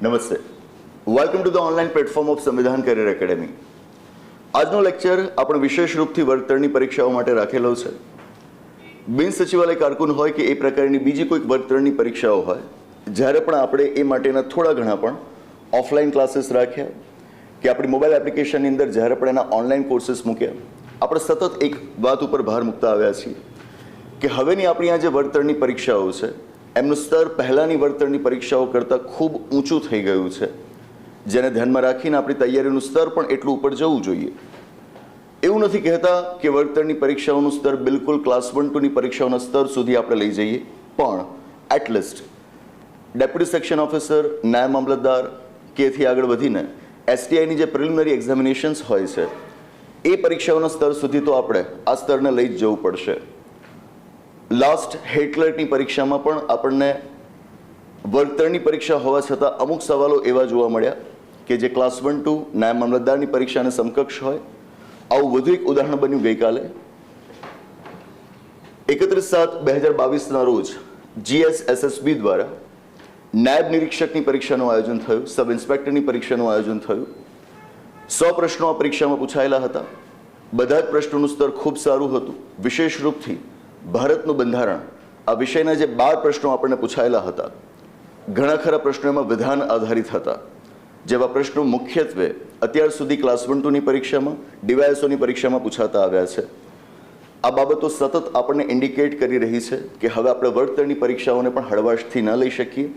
નમસ્તે, welcome to the online platform of સંવિધાન career academy. આજનો લેક્ચર આપણે વિશેષ રૂપથી વર્ગતરની પરીક્ષાઓ માટે રાખેલો છે. બિન સચિવાલય કારકુન હોય કે એ પ્રકારની બીજી કોઈક વર્ગતરની પરીક્ષાઓ હોય, જ્યારે પણ આપણે એ માટેના થોડા ઘણા પણ ઓફલાઈન ક્લાસીસ રાખ્યા કે આપણી મોબાઈલ એપ્લિકેશનની અંદર જ્યારે પણ એના ઓનલાઈન કોર્સીસ મૂક્યા, આપણે સતત એક વાત ઉપર ભાર મૂકતા આવ્યા છીએ કે હવેની આપણી આ જે વર્ગતરની પરીક્ષાઓ છે એમનું સ્તર પહેલાંની વર્ગતરની પરીક્ષાઓ કરતાં ખૂબ ઊંચું થઈ ગયું છે, જેને ધ્યાનમાં રાખીને આપણી તૈયારીનું સ્તર પણ એટલું ઉપર જવું જોઈએ. એવું નથી કહેતા કે વર્ગતરની પરીક્ષાઓનું સ્તર બિલકુલ ક્લાસ 1-2ની પરીક્ષાઓના સ્તર સુધી આપણે લઈ જઈએ, પણ એટલીસ્ટ ડેપ્યુટી સેક્શન ઓફિસર, નાયબ મામલતદાર કે એથી આગળ વધીને એસટીઆઈની જે પ્રિલિમિનરી એક્ઝામિનેશન્સ હોય છે એ પરીક્ષાઓના સ્તર સુધી તો આપણે આ સ્તરને લઈ જ જવું પડશે. લાસ્ટ હેડ ક્લર્કની પરીક્ષામાં પણ આપણને વર્ગતરની પરીક્ષા હોવા છતાં અમુક સવાલો એવા જોવા મળ્યા કે જે ક્લાસ 1-2 નાયબ મામલતદારની પરીક્ષાને સમકક્ષ હોય. આવું વધુ એક ઉદાહરણ બન્યું ગઈકાલે 31/7/2022ના રોજ GSSSB દ્વારા નાયબ નિરીક્ષકની પરીક્ષાનું આયોજન થયું, સબ ઇન્સ્પેક્ટરની પરીક્ષાનું આયોજન થયું. 100 પ્રશ્નો આ પરીક્ષામાં પૂછાયેલા હતા. બધા જ પ્રશ્નોનું સ્તર ખૂબ સારું હતું. વિશેષ રૂપથી ભારતનું બંધારણ આ વિષયના જે 12 પ્રશ્નો આપણને પૂછાયેલા હતા, ઘણા ખરા પ્રશ્નો એમાં વિધાન આધારિત હતા, જેવા પ્રશ્નો મુખ્યત્વે અત્યાર સુધી ક્લાસ 1-2ની પરીક્ષામાં, ડીવાયએસઓની પરીક્ષામાં પૂછાતા આવ્યા છે. આ બાબતો સતત આપણને ઇન્ડિકેટ કરી રહી છે કે હવે આપણે વર્ગતરની પરીક્ષાઓને પણ હળવાશથી ન લઈ શકીએ,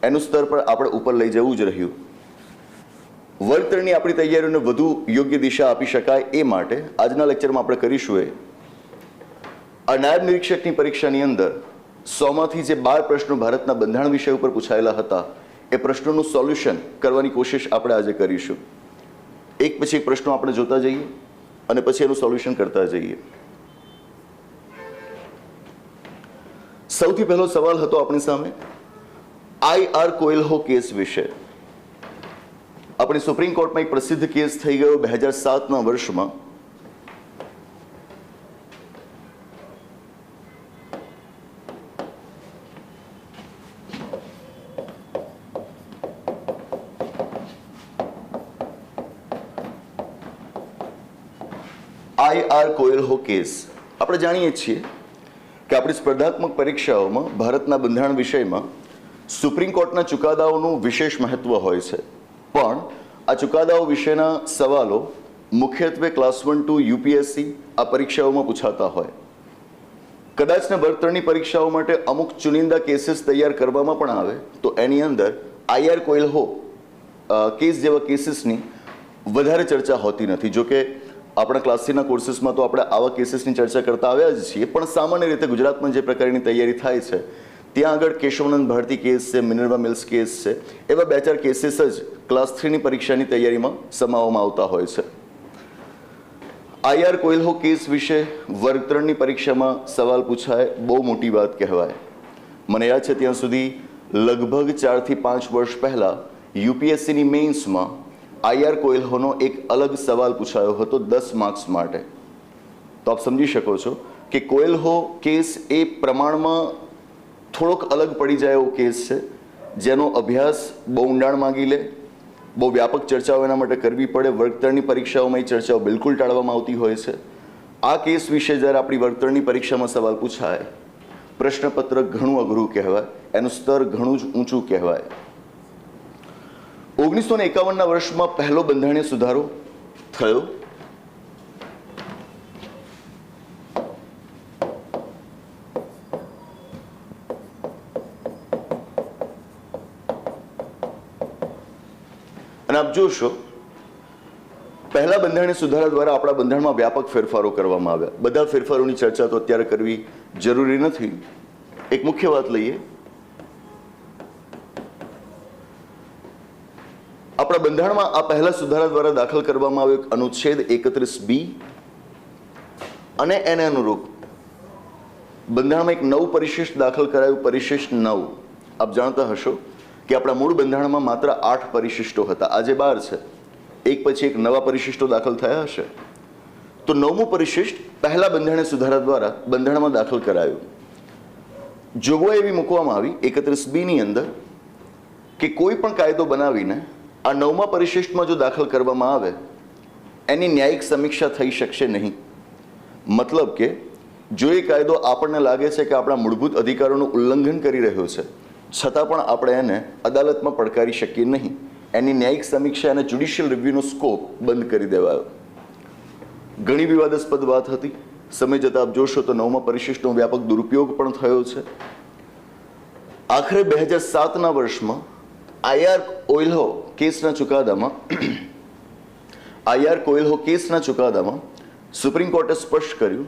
એનું સ્તર પર આપણે ઉપર લઈ જવું જ રહ્યું. વર્ગતરની આપણી તૈયારીઓને વધુ યોગ્ય દિશા આપી શકાય એ માટે આજના લેક્ચરમાં આપણે કરીશું આ નાયબ નિરીક્ષકની પરીક્ષાની અંદર 100માંથી જે 12 પ્રશ્નો ભારતના બંધારણ વિષય ઉપર પૂછાયેલા હતા એ પ્રશ્નોનું સોલ્યુશન કરવાની કોશિશ આપણે આજે કરીશું. એક પછી એક પ્રશ્નો આપણે જોતા જઈએ અને પછી એનું સોલ્યુશન કરતા જઈએ. સૌથી પહેલો સવાલ હતો આપણી સામે IR કોએલ્હો કેસ વિશે. આપણી સુપ્રીમ કોર્ટમાં એક પ્રસિદ્ધ કેસ થઈ ગયો 2007ના વર્ષમાં. IR Coelho case. આપણે જાણીએ છીએ કે આપણી સ્પર્ધાત્મક પરીક્ષાઓમાં ભારતના બંધારણ વિષયમાં સુપ્રીમ કોર્ટના ચુકાદાઓનું વિશેષ મહત્વ હોય છે, પણ આ ચુકાદાઓ વિશેના સવાલો મુખ્યત્વે ક્લાસ 1-2 UPSC આ પરીક્ષાઓમાં પૂછાતા હોય. કદાચને વર્ગતરની પરીક્ષાઓ માટે અમુક ચુનિંદા કેસીસ તૈયાર કરવામાં પણ આવે તો એની અંદર IR કોએલ્હો કેસ જેવા કેસીસની વધારે ચર્ચા હોતી નથી. જોકે આપણા ક્લાસ 3ના કોર્સીસમાં તો આપણે આવા કેસીસની ચર્ચા કરતા આવ્યા જ છીએ, પણ સામાન્ય રીતે ગુજરાતમાં જે પ્રકારની તૈયારી થાય છે ત્યાં આગળ કેશવાનંદ ભારતી કેસ છે, મિનર્વા મિલ્સ કેસ છે, એવા 2-4 કેસીસ જ ક્લાસ 3ની પરીક્ષાની તૈયારીમાં સમાવવામાં આવતા હોય છે. IR કોએલ્હો કેસ વિશે વર્ગ 3ની પરીક્ષામાં સવાલ પૂછાય બહુ મોટી વાત કહેવાય. મને યાદ છે ત્યાં સુધી લગભગ 4 થી 5 વર્ષ પહેલાં UPSCની મેઇન્સમાં IR કોએલ્હોનો એક અલગ સવાલ પૂછાયો હતો 10 માર્ક્સ માટે. તો આપ સમજી શકો છો કે કોએલ્હો કેસ એ પ્રમાણમાં થોડોક અલગ પડી જાય એવો કેસ છે, જેનો અભ્યાસ બહુ ઊંડાણ માંગી લે, બહુ વ્યાપક ચર્ચાઓ એના માટે કરવી પડે. વર્ગ 3ની પરીક્ષાઓમાં એ ચર્ચાઓ બિલકુલ ટાળવામાં આવતી હોય છે. આ કેસ વિશે જ્યારે આપણી વર્ગ 3ની પરીક્ષામાં સવાલ પૂછાય, પ્રશ્નપત્ર ઘણું અઘરું કહેવાય, એનું સ્તર ઘણું જ ઊંચું કહેવાય. 1951ના વર્ષમાં પહેલો બંધારણીય સુધારો થયો. અને આપ જોશો પહેલા બંધારણીય સુધારા દ્વારા આપણા બંધારણમાં વ્યાપક ફેરફારો કરવામાં આવ્યા. બધા ફેરફારોની ચર્ચા તો અત્યારે કરવી જરૂરી નથી. એક મુખ્ય વાત લઈએ. આપણા બંધારણમાં આ પહેલા સુધારા દ્વારા દાખલ કરવામાં આવ્યો એક અનુચ્છેદ 31B અને એને અનુરૂપ બંધારણમાં એક નવું પરિશિષ્ટ દાખલ કરાયું, પરિશિષ્ટ 9. આપ જાણતા હશો કે આપણા મૂળ બંધારણમાં માત્ર 8 પરિશિષ્ટો હતા, આજે 12 છે. એક પછી એક નવા પરિશિષ્ટો દાખલ થયા હશે. તો 9મું પરિશિષ્ટ પહેલા બંધારણીય સુધારા દ્વારા બંધારણમાં દાખલ કરાયું. જોગવાઈ એવી મૂકવામાં આવી 31B ની અંદર કે કોઈ પણ કાયદો બનાવીને આ 9મા પરિશિષ્ટમાં જો દાખલ કરવામાં આવે એની ન્યાયિક સમીક્ષા થઈ શકશે નહીં. મતલબ કે જો એ કાયદો આપણને લાગે છે કે આપણા મૂળભૂત અધિકારોનું ઉલ્લંઘન કરી રહ્યો છે, છતાં પણ આપણે એને અદાલતમાં પડકારી શકીએ નહીં. એની ન્યાયિક સમીક્ષા અને જ્યુડિશિયલ રિવ્યુનો સ્કોપ બંધ કરી દેવાયો. ઘણી વિવાદાસ્પદ વાત હતી. સમય જતાં આપ જોશો તો 9મા પરિશિષ્ટનો વ્યાપક દુરુપયોગ પણ થયો છે. આખરે 2007ના વર્ષમાં આઈઆર કોયલ્હો કેસના ચુકાદામાં સુપ્રીમ કોર્ટે સ્પષ્ટ કર્યું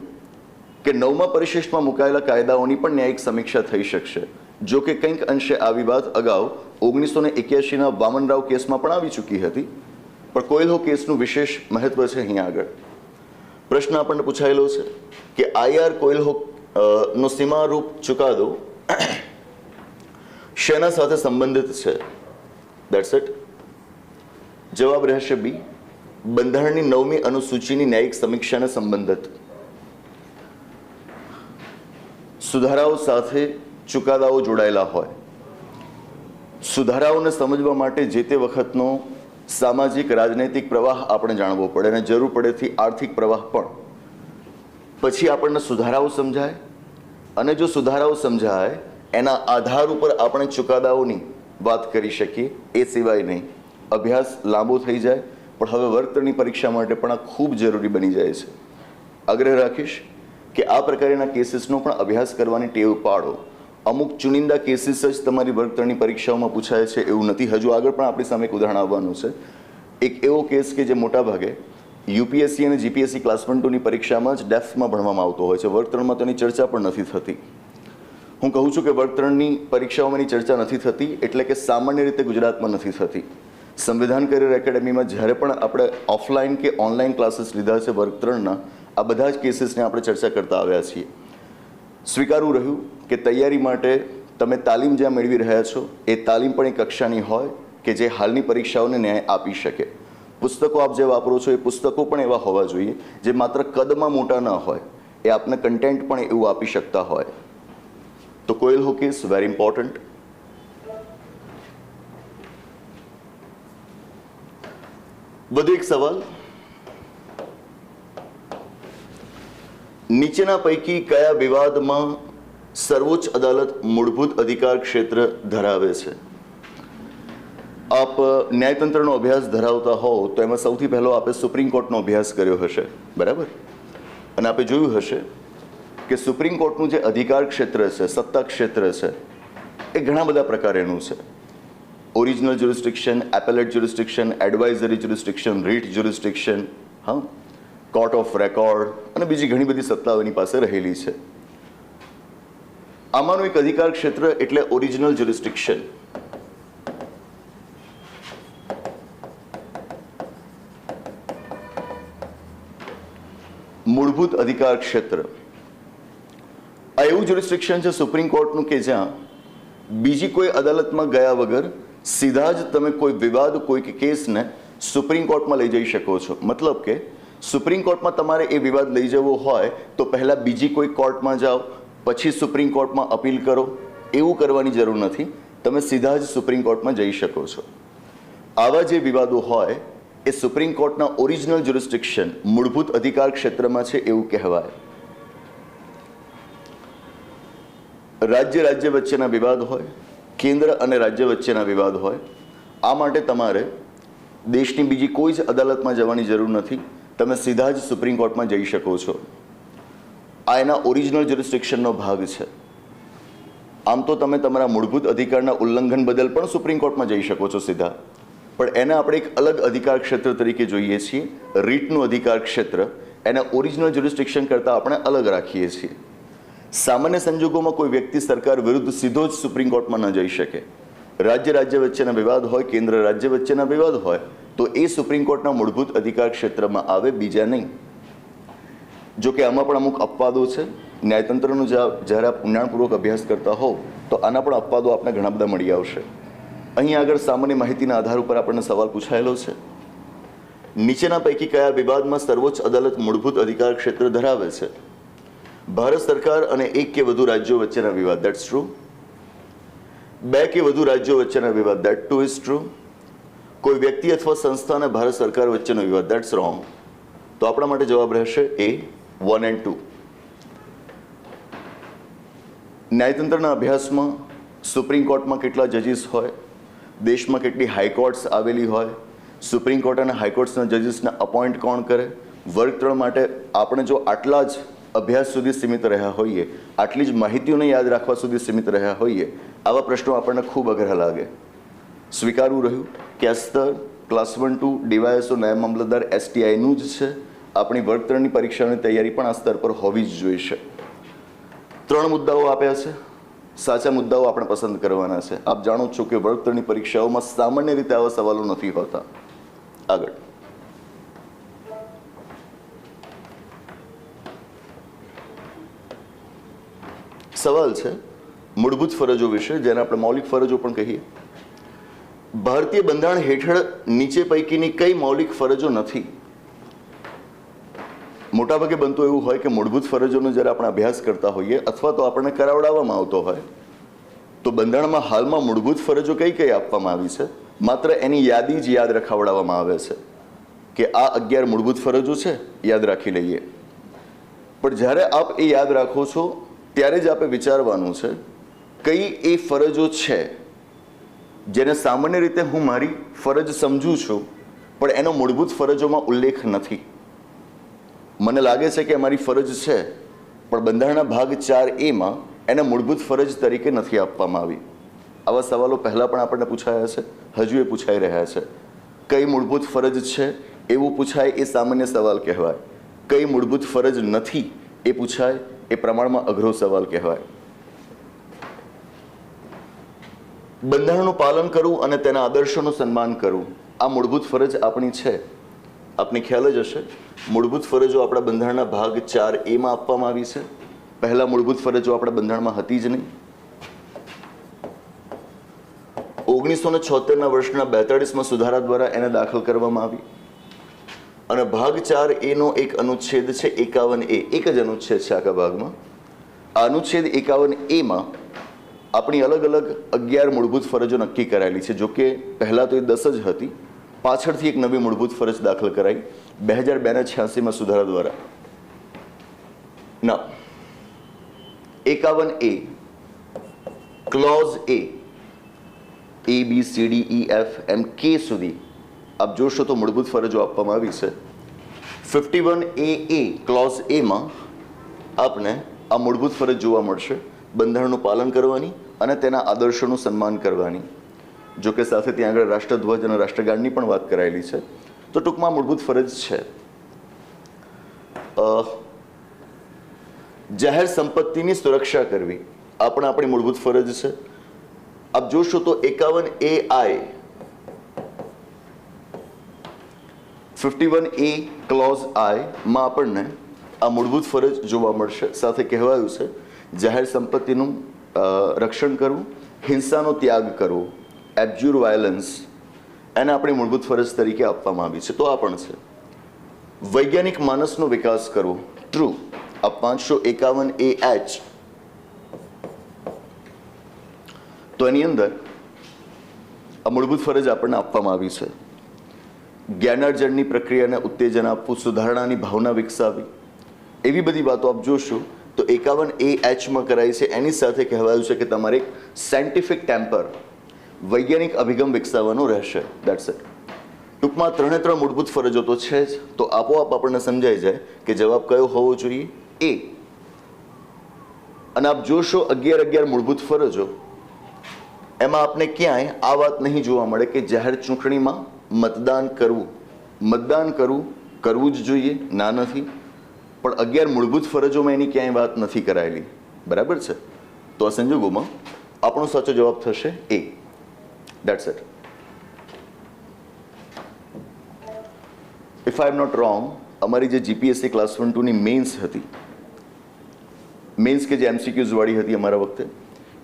કે 9મા પરિશિષ્ટમાં મુકાયેલા કાયદાઓની પણ ન્યાયિક સમીક્ષા થઈ શકશે. જો કે કંઈક અંશે આ વિવાદ અગાઉ 1981ના વામનરાવ કેસમાં પણ આવી ચૂકી હતી, પણ કોયલ્હો કેસનું વિશેષ મહત્વ છે. અહીંયા આગળ પ્રશ્ન આપણને પૂછાયેલો છે કે આઈઆર કોયલ્હો નો સીમારૂપ ચુકાદો શેના સાથે સંબંધિત છે? That's it. જવાબ રહેશે બી, બંધારણની 9મી અનુસૂચિની ન્યાયિક સમીક્ષાને સંબંધિત. સુધારાઓ સાથે ચુકાદાઓ જોડાયેલા હોય. સુધારાઓને સમજવા માટે જે તે વખતનો સામાજિક રાજનૈતિક પ્રવાહ આપણે જાણવો પડે અને જરૂર પડેથી આર્થિક પ્રવાહ પણ. પછી આપણને સુધારાઓ સમજાય અને જો સુધારાઓ સમજાય એના આધાર ઉપર આપણે ચુકાદાઓની વાત કરી શકીએ. એ સિવાય નહીં. અભ્યાસ લાંબો થઈ જાય, પણ હવે વર્ગતરની પરીક્ષા માટે પણ આ ખૂબ જરૂરી બની જાય છે. આગ્રહ રાખીશ કે આ પ્રકારના કેસીસનો પણ અભ્યાસ કરવાની ટેવ પાડો. અમુક ચુનિંદા કેસીસ જ તમારી વર્ગતરની પરીક્ષાઓમાં પૂછાય છે એવું નથી. હજુ આગળ પણ આપણી સામે એક ઉદાહરણ આવવાનું છે. એક એવો કેસ કે જે મોટાભાગે યુપીએસસી અને જીપીએસસી ક્લાસ 1-2ની પરીક્ષામાં જ ડેપ્થમાં ભણવામાં આવતો હોય છે. વર્ગતરણમાં તેની ચર્ચા પણ નથી થતી. હું કહું છું કે વર્ગતરણની પરીક્ષાઓમાં એની ચર્ચા નથી થતી એટલે કે સામાન્ય રીતે ગુજરાતમાં નથી થતી. સંવિધાન કરિયર એકેડેમીમાં જ્યારે પણ આપણે ઓફલાઈન કે ઓનલાઈન ક્લાસીસ લીધા છે વર્ગતરણના, આ બધા જ કેસીસને આપણે ચર્ચા કરતા આવ્યા છીએ. સ્વીકારવું રહ્યું કે તૈયારી માટે તમે તાલીમ જ્યાં મેળવી રહ્યા છો એ તાલીમ પણ એક કક્ષાની હોય કે જે હાલની પરીક્ષાઓને ન્યાય આપી શકે. પુસ્તકો આપ જે વાપરો છો એ પુસ્તકો પણ એવા હોવા જોઈએ જે માત્ર કદમાં મોટા ન હોય, એ આપને કન્ટેન્ટ પણ એવું આપી શકતા હોય. તો કોયલ્હો કેસ વેરી ઇમ્પોર્ટન્ટ. વધુ એક સવાલ, નીચેના પૈકી કયા વિવાદમાં સર્વોચ્ચ અદાલત મૂળભૂત અધિકાર ક્ષેત્ર ધરાવે છે? આપ ન્યાયતંત્રનો અભ્યાસ ધરાવતા હોવ તો એમાં સૌથી પહેલો આપે સુપ્રીમ કોર્ટનો અભ્યાસ કર્યો હશે, બરાબર? અને આપે જોયું હશે કે સુપ્રીમ કોર્ટનું જે અધિકાર ક્ષેત્ર છે, સત્તા ક્ષેત્ર છે, એ ઘણા બધા પ્રકારેનું છે. Original jurisdiction, appellate jurisdiction, advisory jurisdiction, writ jurisdiction, હા, કોર્ટ ઓફ રેકોર્ડ અને બીજી ઘણી બધી સત્તાઓ એની પાસે રહેલી છે. આમાંનું એક અધિકાર ક્ષેત્ર એટલે ઓરિજિનલ જ્યુરિસ્ડિક્શન. મૂળભૂત અધિકાર ક્ષેત્ર. આ એવું જ્યુરિસ્ડિક્શન છે સુપ્રીમ કોર્ટનું કે જ્યાં બીજી કોઈ અદાલતમાં ગયા વગર સીધા જ તમે કોઈ વિવાદ, કોઈ કેસને સુપ્રીમ કોર્ટમાં લઈ જઈ શકો છો. મતલબ કે સુપ્રીમ કોર્ટમાં તમારે એ વિવાદ લઈ જવો હોય તો પહેલાં બીજી કોઈ કોર્ટમાં જાઓ, પછી સુપ્રીમ કોર્ટમાં અપીલ કરો. એવું કરવાની જરૂર નથી. તમે સીધા જ સુપ્રીમ કોર્ટમાં જઈ શકો છો. આવા જે વિવાદો હોય એ સુપ્રીમ કોર્ટના ઓરિજિનલ જ્યુરિસ્ડિક્શન, મૂળભૂત અધિકાર ક્ષેત્રમાં છે એવું કહેવાય. રાજ્ય વચ્ચેના વિવાદ હોય, કેન્દ્ર અને રાજ્ય વચ્ચેના વિવાદ હોય, આ માટે તમારે દેશની બીજી કોઈ જ અદાલતમાં જવાની જરૂર નથી. તમે સીધા જ સુપ્રીમ કોર્ટમાં જઈ શકો છો. આ એના ઓરિજિનલ જ્યુરિસ્ડિક્શનનો ભાગ છે. આમ તો તમે તમારા મૂળભૂત અધિકારના ઉલ્લંઘન બદલ પણ સુપ્રીમ કોર્ટમાં જઈ શકો છો સીધા, પણ એને આપણે એક અલગ અધિકાર ક્ષેત્ર તરીકે જોઈએ છીએ. રીટનું અધિકાર ક્ષેત્ર એને ઓરિજિનલ જ્યુરિસ્ડિક્શન કરતાં આપણે અલગ રાખીએ છીએ. સામાન્ય સંજોગોમાં કોઈ વ્યક્તિ સરકાર વિરુદ્ધ સીધો જ સુપ્રીમ કોર્ટમાં ન જઈ શકે. રાજ્ય વચ્ચેના વિવાદ હોય, કેન્દ્ર રાજ્ય વચ્ચેના વિવાદ હોય તો એ સુપ્રીમ કોર્ટના મૂળભૂત અધિકાર ક્ષેત્રમાં આવે, બીજા નહીં. જો કે આમાં પણ અમુક અપવાદો છે. ન્યાયતંત્રનો જ્યારે આપ ઊંડાણપૂર્વક અભ્યાસ કરતા હોવ તો આના પણ અપવાદો આપને ઘણા બધા મળી આવશે. અહીં આગળ સામાન્ય માહિતીના આધાર ઉપર આપણને સવાલ પૂછાયેલો છે, નીચેના પૈકી કયા વિવાદમાં સર્વોચ્ચ અદાલત મૂળભૂત અધિકાર ક્ષેત્ર ધરાવે છે? ભારત સરકાર અને એક કે વધુ રાજ્યો વચ્ચેના વિવાદ, ધેટ્સ ટ્રુ. બે કે વધુ રાજ્યો વચ્ચેના વિવાદ, ધેટ ટુ ઇઝ ટ્રુ. કોઈ વ્યક્તિ અથવા સંસ્થા અને ભારત સરકાર વચ્ચેનો વિવાદ, ધેટ્સ રોંગ. તો આપણા માટે જવાબ રહેશે એ 1 and 2. ન્યાયતંત્રના અભ્યાસમાં સુપ્રીમ કોર્ટમાં કેટલા જજીસ હોય, દેશમાં કેટલી હાઈકોર્ટ્સ આવેલી હોય, સુપ્રીમ કોર્ટ અને હાઈકોર્ટ્સના જજીસને અપોઇન્ટ કોણ કરે, વર્ગ 3 માટે આપણે જો આટલા જ અભ્યાસ સુધી સીમિત રહ્યા હોઈએ, આટલી જ માહિતીઓને યાદ રાખવા સુધી સીમિત રહ્યા હોઈએ, આવા પ્રશ્નો આપણને ખૂબ અઘરા લાગે. સ્વીકારવું રહ્યું કે આ સ્તર ક્લાસ 1-2 ડીવાયએસઓ નાયબ મામલતદાર STIનું જ છે. આપણી વર્ગ 3ની પરીક્ષાની તૈયારી પણ આ સ્તર પર હોવી જ જોઈશે. 3 મુદ્દાઓ આપ્યા છે, સાચા મુદ્દાઓ આપણે પસંદ કરવાના છે. આપ જાણો છો કે વર્ગ 3ની પરીક્ષાઓમાં સામાન્ય રીતે આવા સવાલો નથી હોતા. આગળ સવાલ છે મૂળભૂત ફરજો વિશે, જેને આપણે મૌલિક ફરજો પણ કહીએ. ભારતીય બંધારણ હેઠળ નીચે પૈકીની કઈ મૌલિક ફરજો નથી? મોટાભાગે બનતું એવું હોય કે મૂળભૂત ફરજોનો જ્યારે આપણે અભ્યાસ કરતા હોઈએ અથવા તો આપણને કરાવડાવવામાં આવતો હોય તો બંધારણમાં હાલમાં મૂળભૂત ફરજો કઈ કઈ આપવામાં આવી છે, માત્ર એની યાદી જ યાદ રખાવડાવવામાં આવે છે કે આ 11 મૂળભૂત ફરજો છે, યાદ રાખી લઈએ. પણ જ્યારે આપ એ યાદ રાખો છો ત્યારે જ આપણે વિચારવાનું છે કઈ એ ફરજો છે જેને સામાન્ય રીતે હું મારી ફરજ સમજું છું પણ એનો મૂળભૂત ફરજોમાં ઉલ્લેખ નથી. મને લાગે છે કે અમારી ફરજ છે પણ બંધારણના ભાગ 4A એને મૂળભૂત ફરજ તરીકે નથી આપવામાં આવી. આવા સવાલો પહેલાં પણ આપણને પૂછાયા છે, હજુ એ પૂછાઈ રહ્યા છે. કઈ મૂળભૂત ફરજ છે એવું પૂછાય એ સામાન્ય સવાલ કહેવાય. કઈ મૂળભૂત ફરજ નથી એ પૂછાય એ પ્રમાણમાં અઘરો સવાલ કહેવાય. બંધારણનું પાલન કરવું અને તેના આદર્શોનું સન્માન કરવું આ મૂળભૂત ફરજ આપણી છે. આપને ખ્યાલ જ હશે મૂળભૂત ફરજો આપણા બંધારણના ભાગ 4A આપવામાં આવી છે. પહેલા મૂળભૂત ફરજો આપણા બંધારણમાં હતી જ નહીં. 1976ના વર્ષના 42માં સુધારા દ્વારા એને દાખલ કરવામાં આવી અને ભાગ 4A એક અનુચ્છેદ છે 51A, એક જ અનુચ્છેદ છે આખા ભાગમાં. આ અનુચ્છેદ 51A આપણી અલગ અલગ 11 મૂળભૂત ફરજો નક્કી કરાયેલી છે. જો કે પહેલાં તો એ 10 જ હતી, પાછળથી એક નવી મૂળભૂત ફરજ દાખલ કરાઈ 2002ના 86માં સુધારા દ્વારા. ના 51A ક્લોઝ A ABCDEFMK સુધી આપ જોશો તો મૂળભૂત ફરજો આપવામાં આવી છે. 51AA ક્લોઝ A આપને આ મૂળભૂત ફરજ જોવા મળશે, બંધારણનું પાલન કરવાની અને તેના આદર્શોનું સન્માન કરવાની. જો કે સાથે ત્યાં આગળ રાષ્ટ્રધ્વજ અને રાષ્ટ્રગાનની પણ વાત કરાયેલી છે. તો ટૂંકમાં મૂળભૂત ફરજ છે. જાહેર સંપત્તિની સુરક્ષા કરવી આ પણ આપણી મૂળભૂત ફરજ છે. આપ જોશો તો 51AI 51A ક્લોઝ I આપણને આ મૂળભૂત ફરજ જોવા મળશે. સાથે કહેવાયું છે જાહેર સંપત્તિનું રક્ષણ કરવું, હિંસાનો ત્યાગ કરવો, એબ્જ્યુર વાયલન્સ એને આપણી મૂળભૂત ફરજ તરીકે આપવામાં આવી છે. તો આ પણ છે. વૈજ્ઞાનિક માનસનો વિકાસ કરવો, ટ્રુ. આ 551AH તો એની અંદર આ મૂળભૂત ફરજ આપણને આપવામાં આવી છે. જ્ઞાનાર્જનની પ્રક્રિયાને ઉત્તેજન આપવું, સુધારણાની ભાવના વિકસાવવી, એવી બધી વાતો આપ જોશો તો 51AH કરાઈ છે. એની સાથે કહેવાયું છે કે તમારે એક સાયન્ટિફિક ટેમ્પર વૈજ્ઞાનિક અભિગમ વિકસાવવાનો રહેશે. That's it. ટૂંકમાં 3 મૂળભૂત ફરજો તો છે જ. તો આપોઆપ આપણને સમજાઈ જાય કે જવાબ કયો હોવો જોઈએ, એ. અને આપ જોશો 11 મૂળભૂત ફરજો એમાં આપને ક્યાંય આ વાત નહીં જોવા મળે કે જાહેર ચૂંટણીમાં મતદાન કરવું કરવું જ જોઈએ, ના નથી. પણ 11 મૂળભૂત ફરજોમાં એની ક્યાંય વાત નથી કરાયેલી. બરાબર છે. તો આ સંજોગોમાં આપણો સાચો જવાબ થશે એ. That's it. If I am not wrong, અમારી જે GPSC ક્લાસ 1-2ની મેન્સ હતી, મેન્સ કે જે MCQs વાળી હતી અમારા વખતે,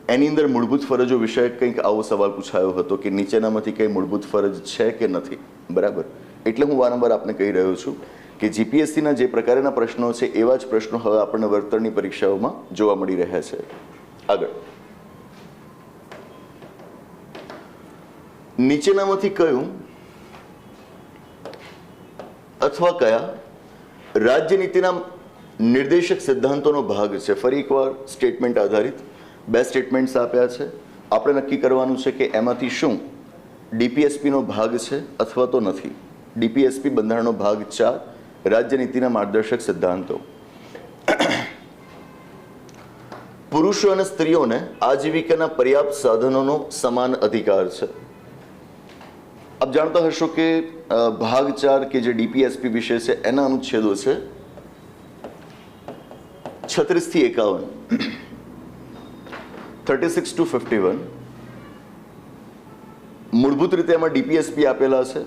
એની અંદર મૂળભૂત ફરજો વિષય કંઈક આવો સવાલ પૂછાયો હતો કે નીચેનામાંથી કઈ મૂળભૂત ફરજ છે કે નથી. બરાબર. એટલે હું વારંવાર આપને કહી રહ્યો છું કે GPSCના જે પ્રકારના પ્રશ્નો છે એવા જ પ્રશ્નો હવે આપણને વર્ગ 3ની પરીક્ષાઓમાં જોવા મળી રહ્યા છે. આગળ નીચેનામાંથી કયું અથવા કયા રાજ્ય નીતિના નિર્દેશક સિદ્ધાંતોનો ભાગ છે? ફરી એકવાર સ્ટેટમેન્ટ આધારિત બે સ્ટેટમેન્ટ્સ આપ્યા છે. આપણે નક્કી કરવાનું છે કે એમાંથી શું ડીપીએસપીનો ભાગ છે અથવા તો નથી. ડીપીએસપી બંધારણનો ભાગ 4, રાજ્ય નીતિના માર્ગદર્શક સિદ્ધાંતો. પુરુષો અને સ્ત્રીઓને આજીવિકાના પર્યાપ્ત સાધનોનો સમાન અધિકાર છે. આપ જાણતા હશો કે ભાગ 4 કે જે ડીપીએસપી વિષય છે એના અનુચ્છેદો છે 36 થી 51, 36 to 51. મૂળભૂત રીતે એમાં ડીપીએસપી આપેલા છે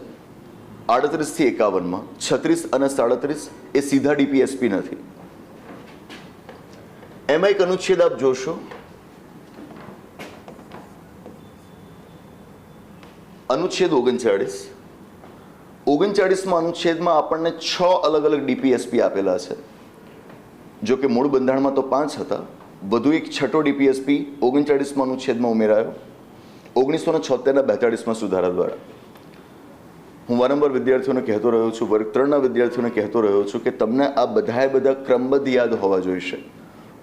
38 થી 51 માં. 36 અને 37 એ સીધા ડીપીએસપી નથી. એમાં એક અનુચ્છેદ આપ જોશો, અનુચ્છેદ 39માં અનુચ્છેદમાં આપણને 6 અલગ અલગ ડીપીએસપી આપેલા છે. જો કે મૂળ બંધારણમાં તો 5 હતા, વધુ એક છઠ્ઠો ડીપીએસપી 39માં અનુચ્છેદમાં ઉમેરાયો 1976ના 42માં સુધારા દ્વારા. હું વારંવાર વિદ્યાર્થીઓને કહેતો રહ્યો છું, વર્ગ 3ના વિદ્યાર્થીઓને કહેતો રહ્યો છું કે તમને આ બધા ક્રમબદ્ધ યાદ હોવા જોઈશે.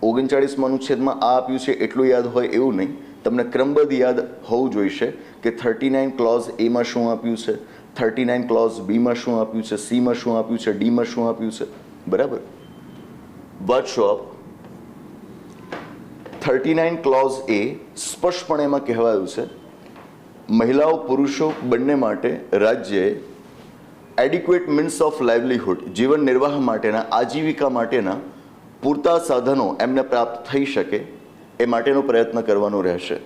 39માં અનુચ્છેદમાં આ આપ્યું છે એટલું યાદ હોય એવું નહીં, તમને ક્રમબદ્ધ યાદ હોવું જોઈશે કે 39 ક્લોઝ એમાં શું આપ્યું છે, 39 ક્લોઝ બીમાં શું આપ્યું છે, સીમાં શું આપ્યું છે, ડીમાં શું આપ્યું છે. બરાબર. વાંચો આપ. 39 ક્લોઝ એ સ્પષ્ટપણે એમાં કહેવાયું છે મહિલાઓ પુરુષો બંને માટે રાજ્યએ એડિક્વેટ મીન્સ ઓફ લાઇવલીહુડ, જીવન નિર્વાહ માટેના, આજીવિકા માટેના પૂરતા સાધનો એમને પ્રાપ્ત થઈ શકે એ માટેનો પ્રયત્ન કરવાનો રહેશે.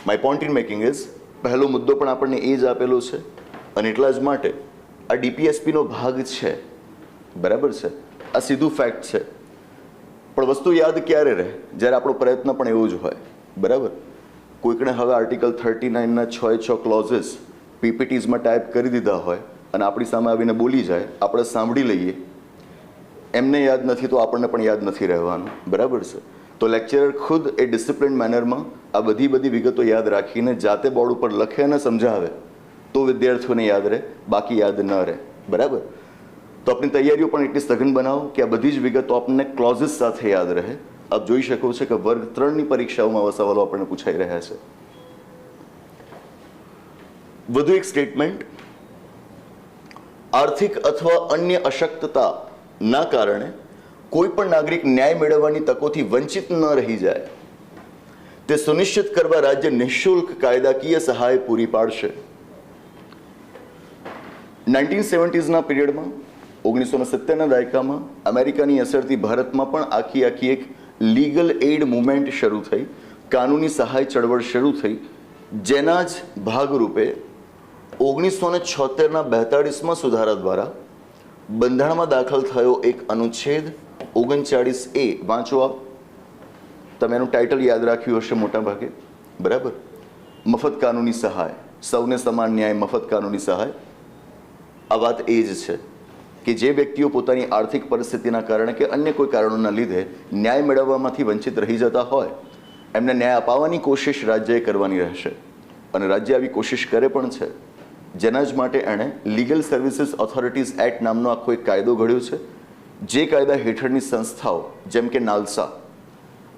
My point in making is, પહેલો મુદ્દો પણ આપણને એ જ આપેલો છે અને એટલા જ માટે આ ડીપીએસપીનો ભાગ છે. બરાબર છે, આ સીધું ફેક્ટ છે. પણ વસ્તુ યાદ ક્યારે રહે? જ્યારે આપણો પ્રયત્ન પણ એવો જ હોય. બરાબર. કોઈકને હવે આર્ટિકલ 39ના 6 ક્લોઝિસ પીપીટીઝમાં ટાઈપ કરી દીધા હોય અને આપણી સામે આવીને બોલી જાય, આપણે સાંભળી લઈએ, એમને યાદ નથી તો આપણને પણ યાદ નથી રહેવાનું. બરાબર છે. તો લેક્ચરર ખુદ એ ડિસિપ્લિન મેનરમાં આ બધી વિગતો યાદ રાખીને જાતે બોર્ડ ઉપર લખે અને સમજાવે તો વિદ્યાર્થીઓને યાદ રહે, બાકી યાદ ન રહે. બરાબર. તો આપણી તૈયારીઓ પણ એટલી સઘન બનાવો કે આ બધી જ વિગતો આપણને ક્લોઝિસ સાથે યાદ રહે. આપ જોઈ શકો છો કે વર્ગ 3ની પરીક્ષાઓમાં આવા સવાલો આપણને પૂછાઈ રહ્યા છે. વધુ એક સ્ટેટમેન્ટ, આર્થિક અથવા અન્ય અશક્તતાના કારણે કોઈ પણ નાગરિક ન્યાય મેળવવાની તકોથી વંચિત ન રહી જાય તે સુનિશ્ચિત કરવા રાજ્ય નિઃશુલ્ક કાયદાકીય સહાય પૂરી પાડશે. 1970ના પીરિયડમાં, 1970ના દાયકામાં અમેરિકાની અસરથી ભારતમાં પણ આખી એક લીગલ એડ મુવમેન્ટ શરૂ થઈ, કાનૂની સહાય ચળવળ શરૂ થઈ, જેના જ ભાગરૂપે 1976ના 42માં સુધારા દ્વારા બંધારણમાં દાખલ થયો એક અનુચ્છેદ 39A. વાંચો આપ. તમે એનું ટાઇટલ યાદ રાખ્યું હશે મોટા ભાગે. બરાબર. મફત કાનૂની સહાય, સૌને સમાન ન્યાય, મફત કાનૂની સહાય. આ વાત એ જ છે કે જે વ્યક્તિઓ પોતાની આર્થિક પરિસ્થિતિના કારણે કે અન્ય કોઈ કારણોના લીધે ન્યાય મેળવવામાંથી વંચિત રહી જતા હોય એમને ન્યાય અપાવવાની કોશિશ રાજ્યએ કરવાની રહેશે અને રાજ્ય આવી કોશિશ કરે પણ છે. જેના જ માટે એણે લીગલ સર્વિસીસ ઓથોરિટીઝ એક્ટ નામનો આખો એક કાયદો ઘડ્યો છે. જે કાયદા હેઠળની સંસ્થાઓ જેમ કે નાલસા,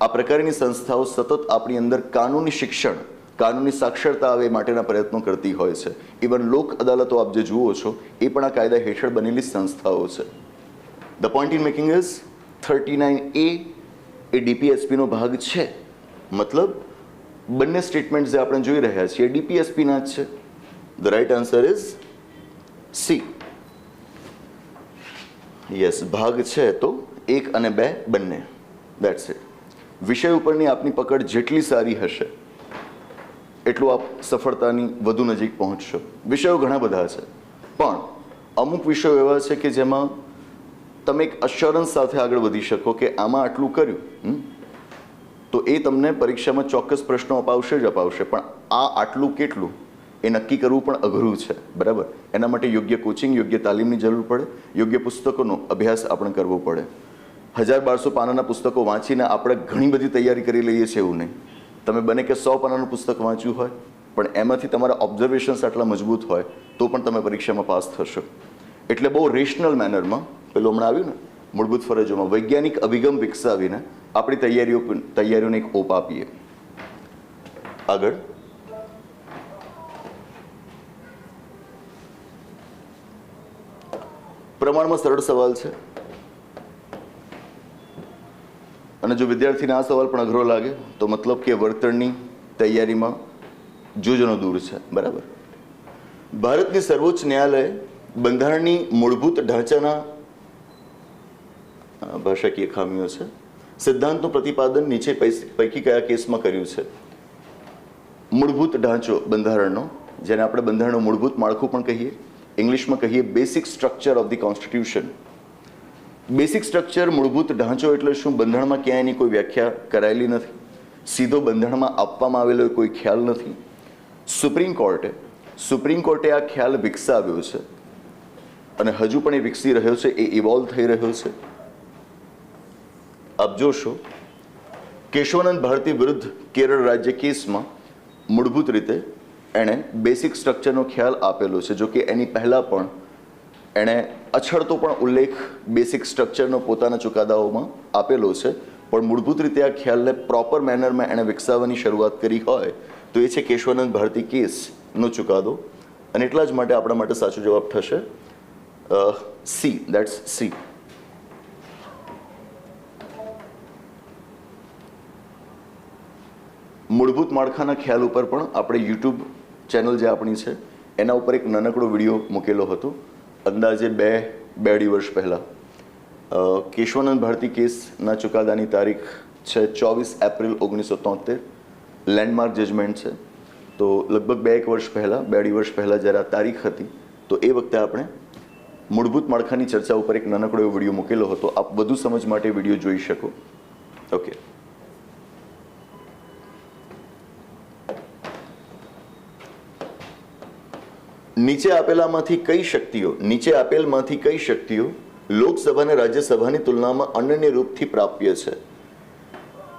આ પ્રકારની સંસ્થાઓ સતત આપણી અંદર કાનૂની શિક્ષણ, કાનૂની સાક્ષરતા આવે માટેના પ્રયત્નો કરતી હોય છે. ઇવન લોક અદાલતો આપ જે જુઓ છો એ પણ આ કાયદા હેઠળ બનેલી સંસ્થાઓ છે. The point in making is 39A એ ડીપીએસપીનો ભાગ છે. મતલબ બંને સ્ટેટમેન્ટ જે આપણે જોઈ રહ્યા છીએ ડીપીએસપીના જ છે. The right answer is C. Yes, ભાગ છે તો 1 અને 2 બંને. That's it. વિષય ઉપરની આપની પકડ જેટલી સારી હશે એટલું આપ સફળતાની વધુ નજીક પહોંચશો. વિષયો ઘણા બધા છે પણ અમુક વિષયો એવા છે કે જેમાં તમે એક અશ્યોરન્સ સાથે આગળ વધી શકો કે આમાં આટલું કર્યું તો એ તમને પરીક્ષામાં ચોક્કસ પ્રશ્નો અપાવશે જ અપાવશે, પણ આ આટલું કેટલું એ નક્કી કરવું પણ અઘરું છે. બરાબર. એના માટે યોગ્ય કોચિંગ, યોગ્ય તાલીમની જરૂર પડે, યોગ્ય પુસ્તકોનો અભ્યાસ આપણે કરવો પડે. 1000-1200 પાનાના પુસ્તકો વાંચીને આપણે ઘણી બધી તૈયારી કરી લઈએ છીએ એવું નહીં. તમે બને કે 100 પાનાનું પુસ્તક વાંચ્યું હોય પણ એમાંથી તમારા ઓબ્ઝર્વેશન્સ આટલા મજબૂત હોય તો પણ તમે પરીક્ષામાં પાસ થશો. એટલે બહુ રેશનલ મેનરમાં પેલું હમણાં આવ્યું ને મૂળભૂત ફરજોમાં વૈજ્ઞાનિક અભિગમ વિકસાવીને આપણી તૈયારીઓને એક ઓપ આપીએ. આગળ પ્રમાણમાં સરળ સવાલ છે અને જો વિદ્યાર્થીને આ સવાલ પણ અઘરો લાગે તો મતલબ કે વર્તણની તૈયારીમાં જોજનો દૂર છે. બરાબર. ભારતની સર્વોચ્ચ ન્યાયાલય બંધારણની મૂળભૂત ઢાંચાના ભાષાકીય ખામીઓ છે સિદ્ધાંતનું પ્રતિપાદન નીચે પૈકી કયા કેસમાં કર્યું છે? મૂળભૂત ઢાંચો બંધારણનો, જેને આપણે બંધારણનું મૂળભૂત માળખું પણ કહીએ, ઇંગ્લિશમાં કહીએ basic structure of the constitution. Basic structure, મૂળભૂત ઢાંચો એટલે શું? બંધારણમાં ક્યાંય એની કોઈ વ્યાખ્યા કરાયેલી નથી, સીધો બંધારણમાં આપવામાં આવેલો કોઈ ખ્યાલ નથી. સુપ્રીમ કોર્ટે આ ખ્યાલ વિકસાવ્યો છે અને હજુ પણ એ વિકસી રહ્યો છે, એ ઇવોલ્વ થઈ રહ્યો છે. આપ જોશો કેશવાનંદ ભારતી વિરુદ્ધ કેરળ રાજ્ય કેસમાં મૂળભૂત રીતે એણે બેસિક સ્ટ્રક્ચરનો ખ્યાલ આપેલો છે. જો કે એની પહેલાં પણ એણે અછડતો પણ ઉલ્લેખ બેસિક સ્ટ્રક્ચરનો પોતાના ચુકાદાઓમાં આપેલો છે, પણ મૂળભૂત રીતે આ ખ્યાલને પ્રોપર મેનરમાં એણે વિકસાવવાની શરૂઆત કરી હોય તો એ છે કેશવાનંદ ભારતી કેસનો ચુકાદો. અને એટલા જ માટે આપણા માટે સાચો જવાબ થશે સી, દેટ્સ સી. મૂળભૂત માળખાના ખ્યાલ ઉપર પણ આપણે યુટ્યુબ ચેનલ જે આપણી છે એના ઉપર એક નાનકડો વિડીયો મૂકેલો હતો અંદાજે બે અઢી વર્ષ પહેલાં. કેશવાનંદ ભારતી કેસના ચુકાદાની તારીખ છે 24 એપ્રિલ 1973. લેન્ડમાર્ક જજમેન્ટ છે. તો લગભગ બે અઢી વર્ષ પહેલાં જ્યારે આ તારીખ હતી તો એ વખતે આપણે મૂળભૂત માળખાની ચર્ચા ઉપર એક નાનકડો એવો વિડીયો મૂકેલો હતો. આપ વધુ સમજ માટે વિડીયો જોઈ શકો. ઓકે. નીચે આપેલમાંથી કઈ શક્તિઓ લોકસભા અને રાજ્યસભાની તુલનામાં અનન્ય રૂપથી પ્રાપ્ય છે?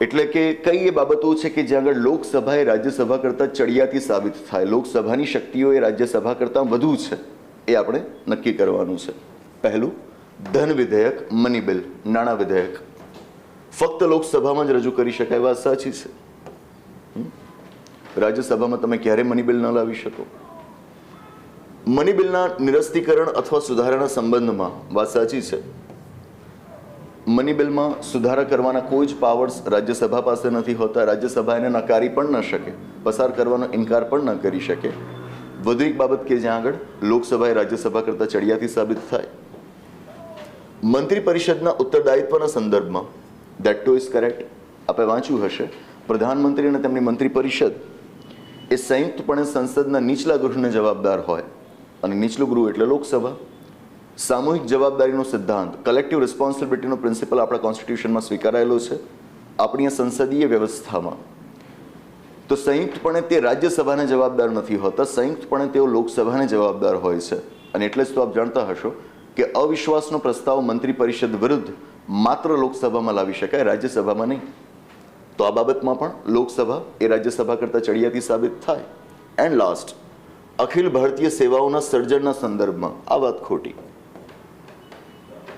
એટલે કે કઈ એ બાબતો છે કે જ્યાં આગળ લોકસભા એ રાજ્યસભા કરતાં ચડિયાતી સાબિત થાય, લોકસભાની શક્તિઓ એ રાજ્યસભા કરતાં વધુ છે, એ આપણે નક્કી કરવાનું છે. પહેલું, ધન વિધેયક, મની બિલ, નાણાં વિધેયક. ફક્ત લોકસભામાં જ રજૂ કરી શકાય, વાત સાચી છે. રાજ્યસભામાં તમે ક્યારે મની બિલ ન લાવી શકો. મની બિલના નિરસ્તીકરણ અથવા સુધારાના સંબંધમાં વાત સાચી છે. મની બિલમાં સુધારા કરવાના કોઈ જ પાવર્સ રાજ્યસભા પાસે નથી હોતા. રાજ્યસભા એને નકારી પણ ન શકે, પસાર કરવાનો ઇનકાર પણ ન કરી શકે. વધુ એક બાબત કે જ્યાં આગળ લોકસભા એ રાજ્યસભા કરતાં ચડિયાતી સાબિત થાય. મંત્રી પરિષદના ઉત્તરદાયિત્વના સંદર્ભમાં, ધેટ ટુ ઇઝ કરેક્ટ. આપણે વાંચ્યું હશે, પ્રધાનમંત્રી અને તેમની મંત્રી પરિષદ એ સંયુક્તપણે સંસદના નીચલા ગૃહને જવાબદાર હોય અને નીચલું ગૃહ એટલે લોકસભા. સામૂહિક જવાબદારીનો સિદ્ધાંત, કલેક્ટિવ રિસ્પોન્સિબિલિટીનો પ્રિન્સિપલ આપણા કોન્સ્ટિટ્યુશનમાં સ્વીકારાયેલો છે આપણી સંસદીય વ્યવસ્થામાં. તો સંયુક્તપણે તે રાજ્યસભાને જવાબદાર નથી હોતા, સંયુક્તપણે તેઓ લોકસભાને જવાબદાર હોય છે. અને એટલે જ તો આપ જાણતા હશો કે અવિશ્વાસનો પ્રસ્તાવ મંત્રી પરિષદ વિરુદ્ધ માત્ર લોકસભામાં લાવી શકાય, રાજ્યસભામાં નહીં. તો આ બાબતમાં પણ લોકસભા એ રાજ્યસભા કરતાં ચડિયાતી સાબિત થાય. એન્ડ લાસ્ટ, અખિલ ભારતીય સેવાઓના સર્જનના સંદર્ભમાં આ વાત ખોટી.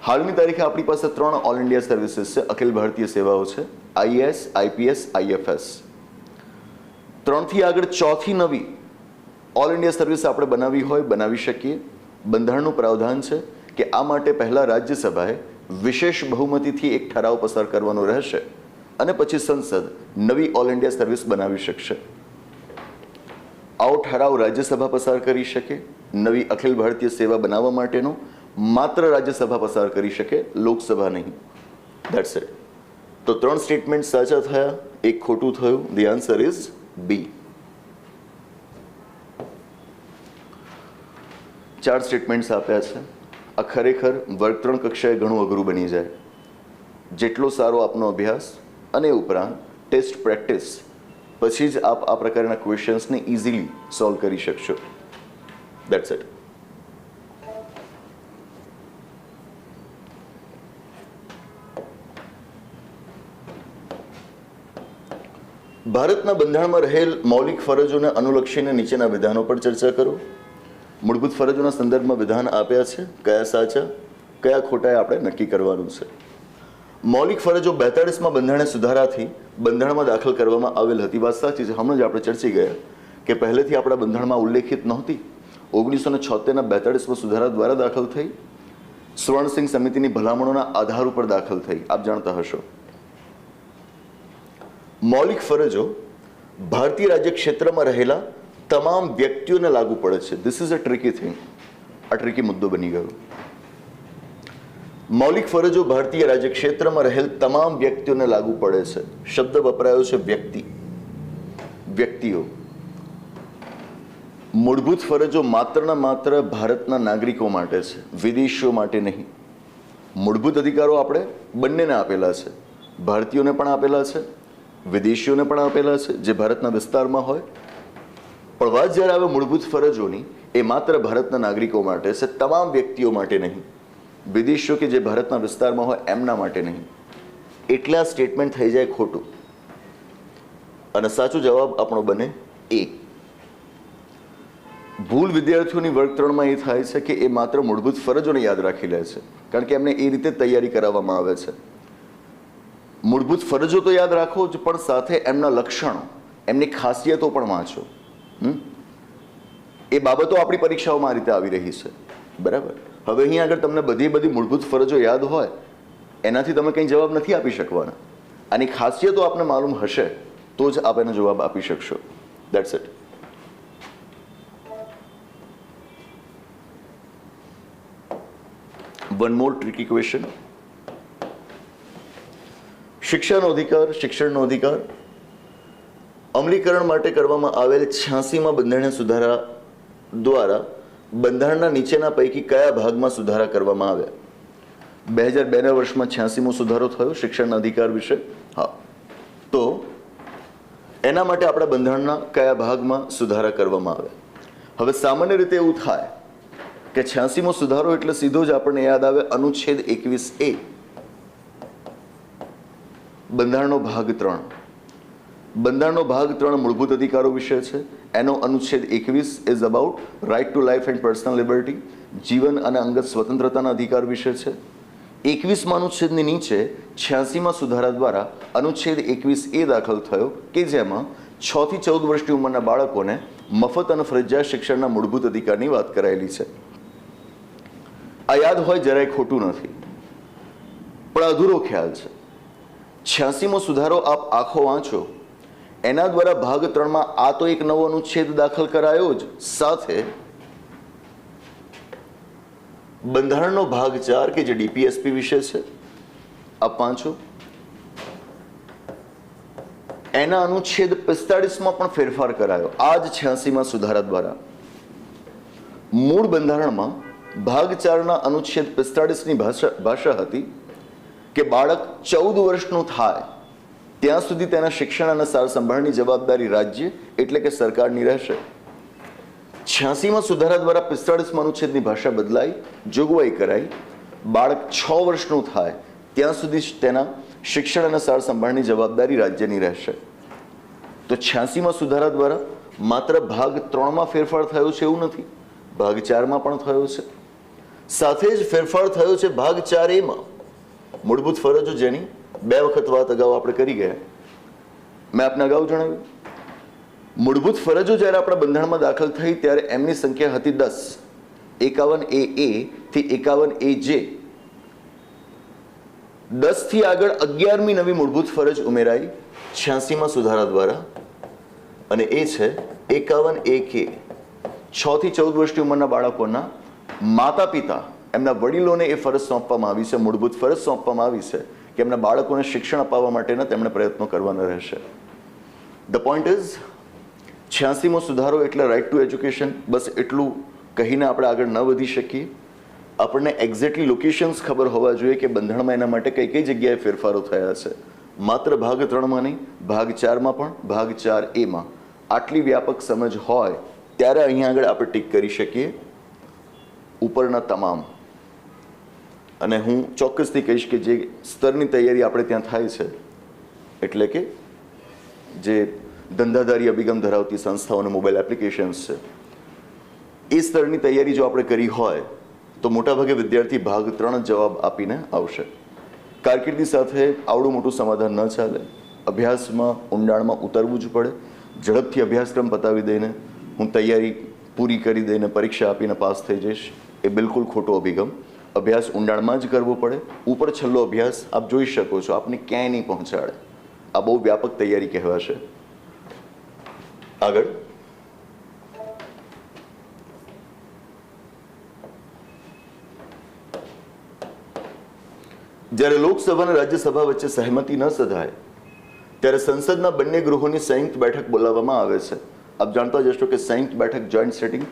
હાલની તારીખે આપણી પાસે 3 ઓલ ઇન્ડિયા સર્વિસીસ છે, અખિલ ભારતીય સેવાઓ છે, આઈએએસ, આઈપીએસ, આઈએફએસ. 3થી આગળ 4થી નવી ઓલ ઇન્ડિયા સર્વિસ આપણે બનાવવી હોય બનાવી શકીએ. બંધારણનું પ્રાવધાન છે કે આ માટે પહેલાં રાજ્યસભાએ વિશેષ બહુમતીથી એક ઠરાવ પસાર કરવાનો રહેશે અને પછી સંસદ નવી ઓલ ઇન્ડિયા સર્વિસ બનાવી શકશે. આવો ઠરાવ રાજ્યસભા પસાર કરી શકે, નવી અખિલ ભારતીય સેવા બનાવવા માટેનો માત્ર રાજ્યસભા પસાર કરી શકે, લોકસભા નહીં. That's it. તો 3 સ્ટેટમેન્ટ સાચા થયા, એક ખોટું થયું. The answer is B. 4 statements આપ્યા છે. આ ખરેખર વર્ગ 3 કક્ષાએ ઘણું અઘરું બની જાય. જેટલો સારો આપનો અભ્યાસ અને ઉપરાંત ટેસ્ટ પ્રેક્ટિસ, પછી જ આપ આ પ્રકારના ક્વેશ્ચન્સને ઇઝીલી સોલ્વ કરી શકશો. That's it. ભારતના બંધારણમાં રહેલ મૌલિક ફરજોને અનુલક્ષીને નીચેના વિધાનો પર ચર્ચા કરો. મૂળભૂત ફરજોના સંદર્ભમાં વિધાન આપ્યા છે, કયા સાચા કયા ખોટા એ આપણે નક્કી કરવાનું છે. મૌલિક ફરજો 42માં બંધારણીય સુધારાથી બંધારણમાં દાખલ કરવામાં આવેલ હતી. વાત સાચી છે. હમણાં જ આપણે ચર્ચી ગયા કે પહેલેથી આપણા બંધારણમાં ઉલ્લેખિત નહોતી. 1976ના 42માં સુધારા દ્વારા દાખલ થઈ. સ્વર્ણસિંહ સમિતિની ભલામણોના આધાર ઉપર દાખલ થઈ. આપ જાણતા હશો. મૌલિક ફરજો ભારતીય રાજ્ય ક્ષેત્રમાં રહેલા તમામ વ્યક્તિઓને લાગુ પડે છે. This is a tricky thing. આ ટ્રિકી મુદ્દો બની ગયો. મૌલિક ફરજો ભારતીય રાજ્ય ક્ષેત્રમાં રહેલ તમામ વ્યક્તિઓને લાગુ પડે છે. શબ્દ વપરાયો છે વ્યક્તિ, વ્યક્તિઓ. મૂળભૂત ફરજો માત્ર ને માત્ર ભારતના નાગરિકો માટે છે, વિદેશીઓ માટે નહીં. મૂળભૂત અધિકારો આપણે બંનેને આપેલા છે, ભારતીયોને પણ આપેલા છે, વિદેશીઓને પણ આપેલા છે જે ભારતના વિસ્તારમાં હોય. પણ વાત જ્યારે આવે મૂળભૂત ફરજોની, એ માત્ર ભારતના નાગરિકો માટે છે, તમામ વ્યક્તિઓ માટે નહીં. વિદેશીઓ કે જે ભારતના વિસ્તારમાં હોય એમના માટે નહીં. એટલા સ્ટેટમેન્ટ થઈ જાય ખોટું અને સાચો જવાબ આપણો બને એ. ભૂલ વિદ્યાર્થીઓની વર્ગ 3માં એ થાય છે કે એ માત્ર મૂળભૂત ફરજોને યાદ રાખી લે છે, કારણ કે એમને એ રીતે તૈયારી કરાવવામાં આવે છે. મૂળભૂત ફરજો તો યાદ રાખો જ, પણ સાથે એમના લક્ષણો, એમની ખાસિયતો પણ વાંચો. એ બાબતો આપણી પરીક્ષાઓમાં આ રીતે આવી રહી છે. બરાબર. હવે અહીં આગળ તમને બધી મૂળભૂત ફરજો યાદ હોય એનાથી તમે કંઈ જવાબ નથી આપી શકવાના. આની ખાસિયતો આપને માલુમ હશે તો જ આપ એનો જવાબ આપી શકશો. That's it. One more tricky question. શિક્ષણનો અધિકાર અમલીકરણ માટે કરવામાં આવેલ 86માં બંધારણીય સુધારા દ્વારા બંધારણના નીચેના પૈકી કયા ભાગમાં સુધારા કરવામાં આવ્યા? 2002ના વર્ષમાં 86મો સુધારો થયો શિક્ષણના અધિકાર વિશે. હા, તો એના માટે આપણા બંધારણના કયા ભાગમાં સુધારા કરવામાં આવ્યા? હવે સામાન્ય રીતે એવું થાય કે 86મો સુધારો એટલે સીધો જ આપણને યાદ આવે અનુચ્છેદ 21A, બંધારણનો ભાગ 3. બંધારણનો ભાગ 3 મૂળભૂત અધિકારો વિશે છે. એનો અનુચ્છેદ 21 is about right to life and personal liberty, જીવન અને અંગત સ્વતંત્રતાના અધિકાર વિશે છે. 21માં અનુચ્છેદની નીચે 86માં સુધારા દ્વારા અનુચ્છેદ 21A દાખલ થયો કે જેમાં 6 થી 14 વર્ષની ઉંમરના બાળકોને મફત અને ફરજિયાત શિક્ષણના મૂળભૂત અધિકારની વાત કરાયેલી છે. આ યાદ હોય જરાય ખોટું નથી, પણ અધૂરો ખ્યાલ છે. 86મો સુધારો આપ આખો વાંચો, એના દ્વારા ભાગ 3માં આ તો એક નવો અનુચ્છેદ દાખલ કરાયો જ, સાથે બંધારણનો ભાગ 4 કે જે ડીપીએસપી વિશે છે, આપ વાંચો. એના અનુચ્છેદ 45માં પણ ફેરફાર કરાયો આ જ 86માં સુધારા દ્વારા. મૂળ બંધારણમાં ભાગ 4ના અનુચ્છેદ 45ની ભાષા હતી કે બાળક 14 વર્ષનું થાય ત્યાં સુધી તેના શિક્ષણ અને સાર સંભાળની જવાબદારી રાજ્ય એટલે કે સરકારની રહેશે. 86માં સુધારા દ્વારા 45માં અનુચ્છેદની ભાષા બદલાઈ, જોગવાઈ કરાઈ બાળક 6 વર્ષનું થાય ત્યાં સુધી તેના શિક્ષણ અને સાર સંભાળની જવાબદારી રાજ્યની રહેશે. તો 86માં સુધારા દ્વારા માત્ર ભાગ 3માં ફેરફાર થયો છે એવું નથી, ભાગ 4માં પણ થયો છે. સાથે જ ફેરફાર થયો છે ભાગ 4Aમાં, મૂળભૂત ફરજો, જેની 2 વખત વાત અગાઉ આપણે કરી ગયા. મેં આપને અગાઉ જણાવ્યું, મૂળભૂત ફરજો જ્યારે આપણા બંધારણમાં દાખલ થઈ ત્યારે એમની સંખ્યા હતી 10. 51AA થી 51AJ. 10 થી આગળ 11મી નવી મૂળભૂત ફરજ ઉમેરાઈ 86માં સુધારા દ્વારા, અને એ છે 51AK. 6 થી 14 વર્ષની ઉંમરના બાળકોના માતા પિતા, એમના વડીલોને એ ફરજ સોંપવામાં આવી છે, મૂળભૂત ફરજ સોંપવામાં આવી છે કે એમના બાળકોને શિક્ષણ અપાવવા માટેના તેમણે પ્રયત્નો કરવાના રહેશે. ધ પોઈન્ટ ઇઝ 86મો સુધારો એટલે રાઇટ ટુ એજ્યુકેશન. બસ એટલું કહીને આપણે આગળ ન વધી શકીએ. આપણને એક્ઝેક્ટલી લોકેશન્સ ખબર હોવા જોઈએ કે બંધારણમાં એના માટે કઈ કઈ જગ્યાએ ફેરફારો થયા છે. માત્ર ભાગ 3માં નહીં, ભાગ 4માં પણ, ભાગ 4Aમાં. આટલી વ્યાપક સમજ હોય ત્યારે અહીંયા આગળ આપણે ટીક કરી શકીએ ઉપરના તમામ. અને હું ચોક્કસથી કહીશ કે જે સ્તરની તૈયારી આપણે ત્યાં થાય છે, એટલે કે જે ધંધાદારી અભિગમ ધરાવતી સંસ્થાઓ અને મોબાઈલ એપ્લિકેશન્સ છે, એ સ્તરની તૈયારી જો આપણે કરી હોય તો મોટાભાગે વિદ્યાર્થી ભાગ 3 જવાબ આપીને આવશે. કારકિર્દી સાથે આવડું મોટું સમાધાન ન ચાલે. અભ્યાસમાં ઊંડાણમાં ઉતરવું જ પડે. ઝડપથી અભ્યાસક્રમ પતાવી દઈને હું તૈયારી પૂરી કરી દઈને પરીક્ષા આપીને પાસ થઈ જઈશ, એ બિલકુલ ખોટો અભિગમ. અભ્યાસ ઊંડાણમાં જ કરવો પડે. ઉપર છેલ્લો અભ્યાસ આપ જોઈ શકો છો આપને ક્યાંય નહીં પહોંચાડે. આ બહુ વ્યાપક તૈયારી કહેવાશે. આગળ જ્યારે લોકસભા અને રાજ્યસભા વચ્ચે સહમતિ ન સધાય ત્યારે સંસદના બંને ગૃહોની સંયુક્ત બેઠક બોલાવવામાં આવે છે. આપ જાણતા જ હશો કે સંયુક્ત બેઠક જોઈન્ટ સેટિંગ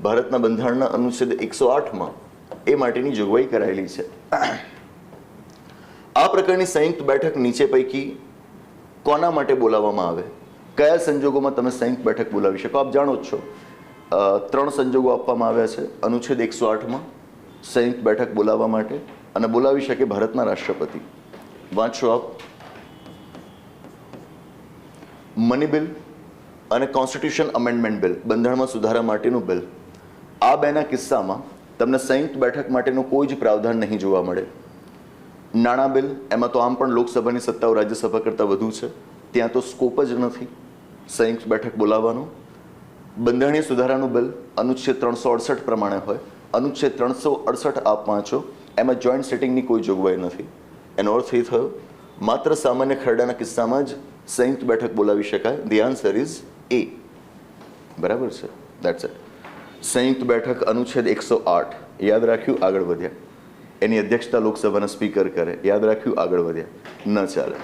ભારતના બંધારણના અનુચ્છેદ 108માં એ માટેની જોગવાઈ કરાયેલી છે. આ પ્રકારની સંયુક્ત બેઠક નીચે પૈકી કોના માટે બોલાવવામાં આવે? કયા સંજોગોમાં તમે સંયુક્ત બેઠક બોલાવી શકો? આપ જાણો જ છો 3 સંજોગો આપવામાં આવ્યા છે અનુચ્છેદ 108માં સંયુક્ત બેઠક બોલાવવા માટે, અને બોલાવી શકે ભારતના રાષ્ટ્રપતિ. વાંચો આપ. મની બિલ અને કોન્સ્ટિટ્યુશન અમેન્ડમેન્ટ બિલ, બંધારણમાં સુધારા માટેનું બિલ, આ બેના કિસ્સામાં તમને સંયુક્ત બેઠક માટેનું કોઈ જ પ્રાવધાન નહીં જોવા મળે. નાણાં બિલ, એમાં તો આમ પણ લોકસભાની સત્તાઓ રાજ્યસભા કરતાં વધુ છે, ત્યાં તો સ્કોપ જ નથી સંયુક્ત બેઠક બોલાવવાનો. બંધારણીય સુધારાનું બિલ અનુચ્છેદ 368 પ્રમાણે હોય. અનુચ્છેદ 368 આપ વાંચો, એમાં જોઈન્ટ સેટિંગની કોઈ જોગવાઈ નથી. એનો અર્થ એ થયો માત્ર સામાન્ય ખરડાના કિસ્સામાં જ સંયુક્ત બેઠક બોલાવી શકાય. ધી આન્સર ઇઝ એ. બરાબર છે? That's it. સંયુક્ત બેઠક અનુચ્છેદ 108 યાદ રાખ્યું, આગળ વધ્યા. એની અધ્યક્ષતા લોકસભાના સ્પીકર કરે, યાદ રાખ્યું, આગળ વધ્યા. ન ચાલે.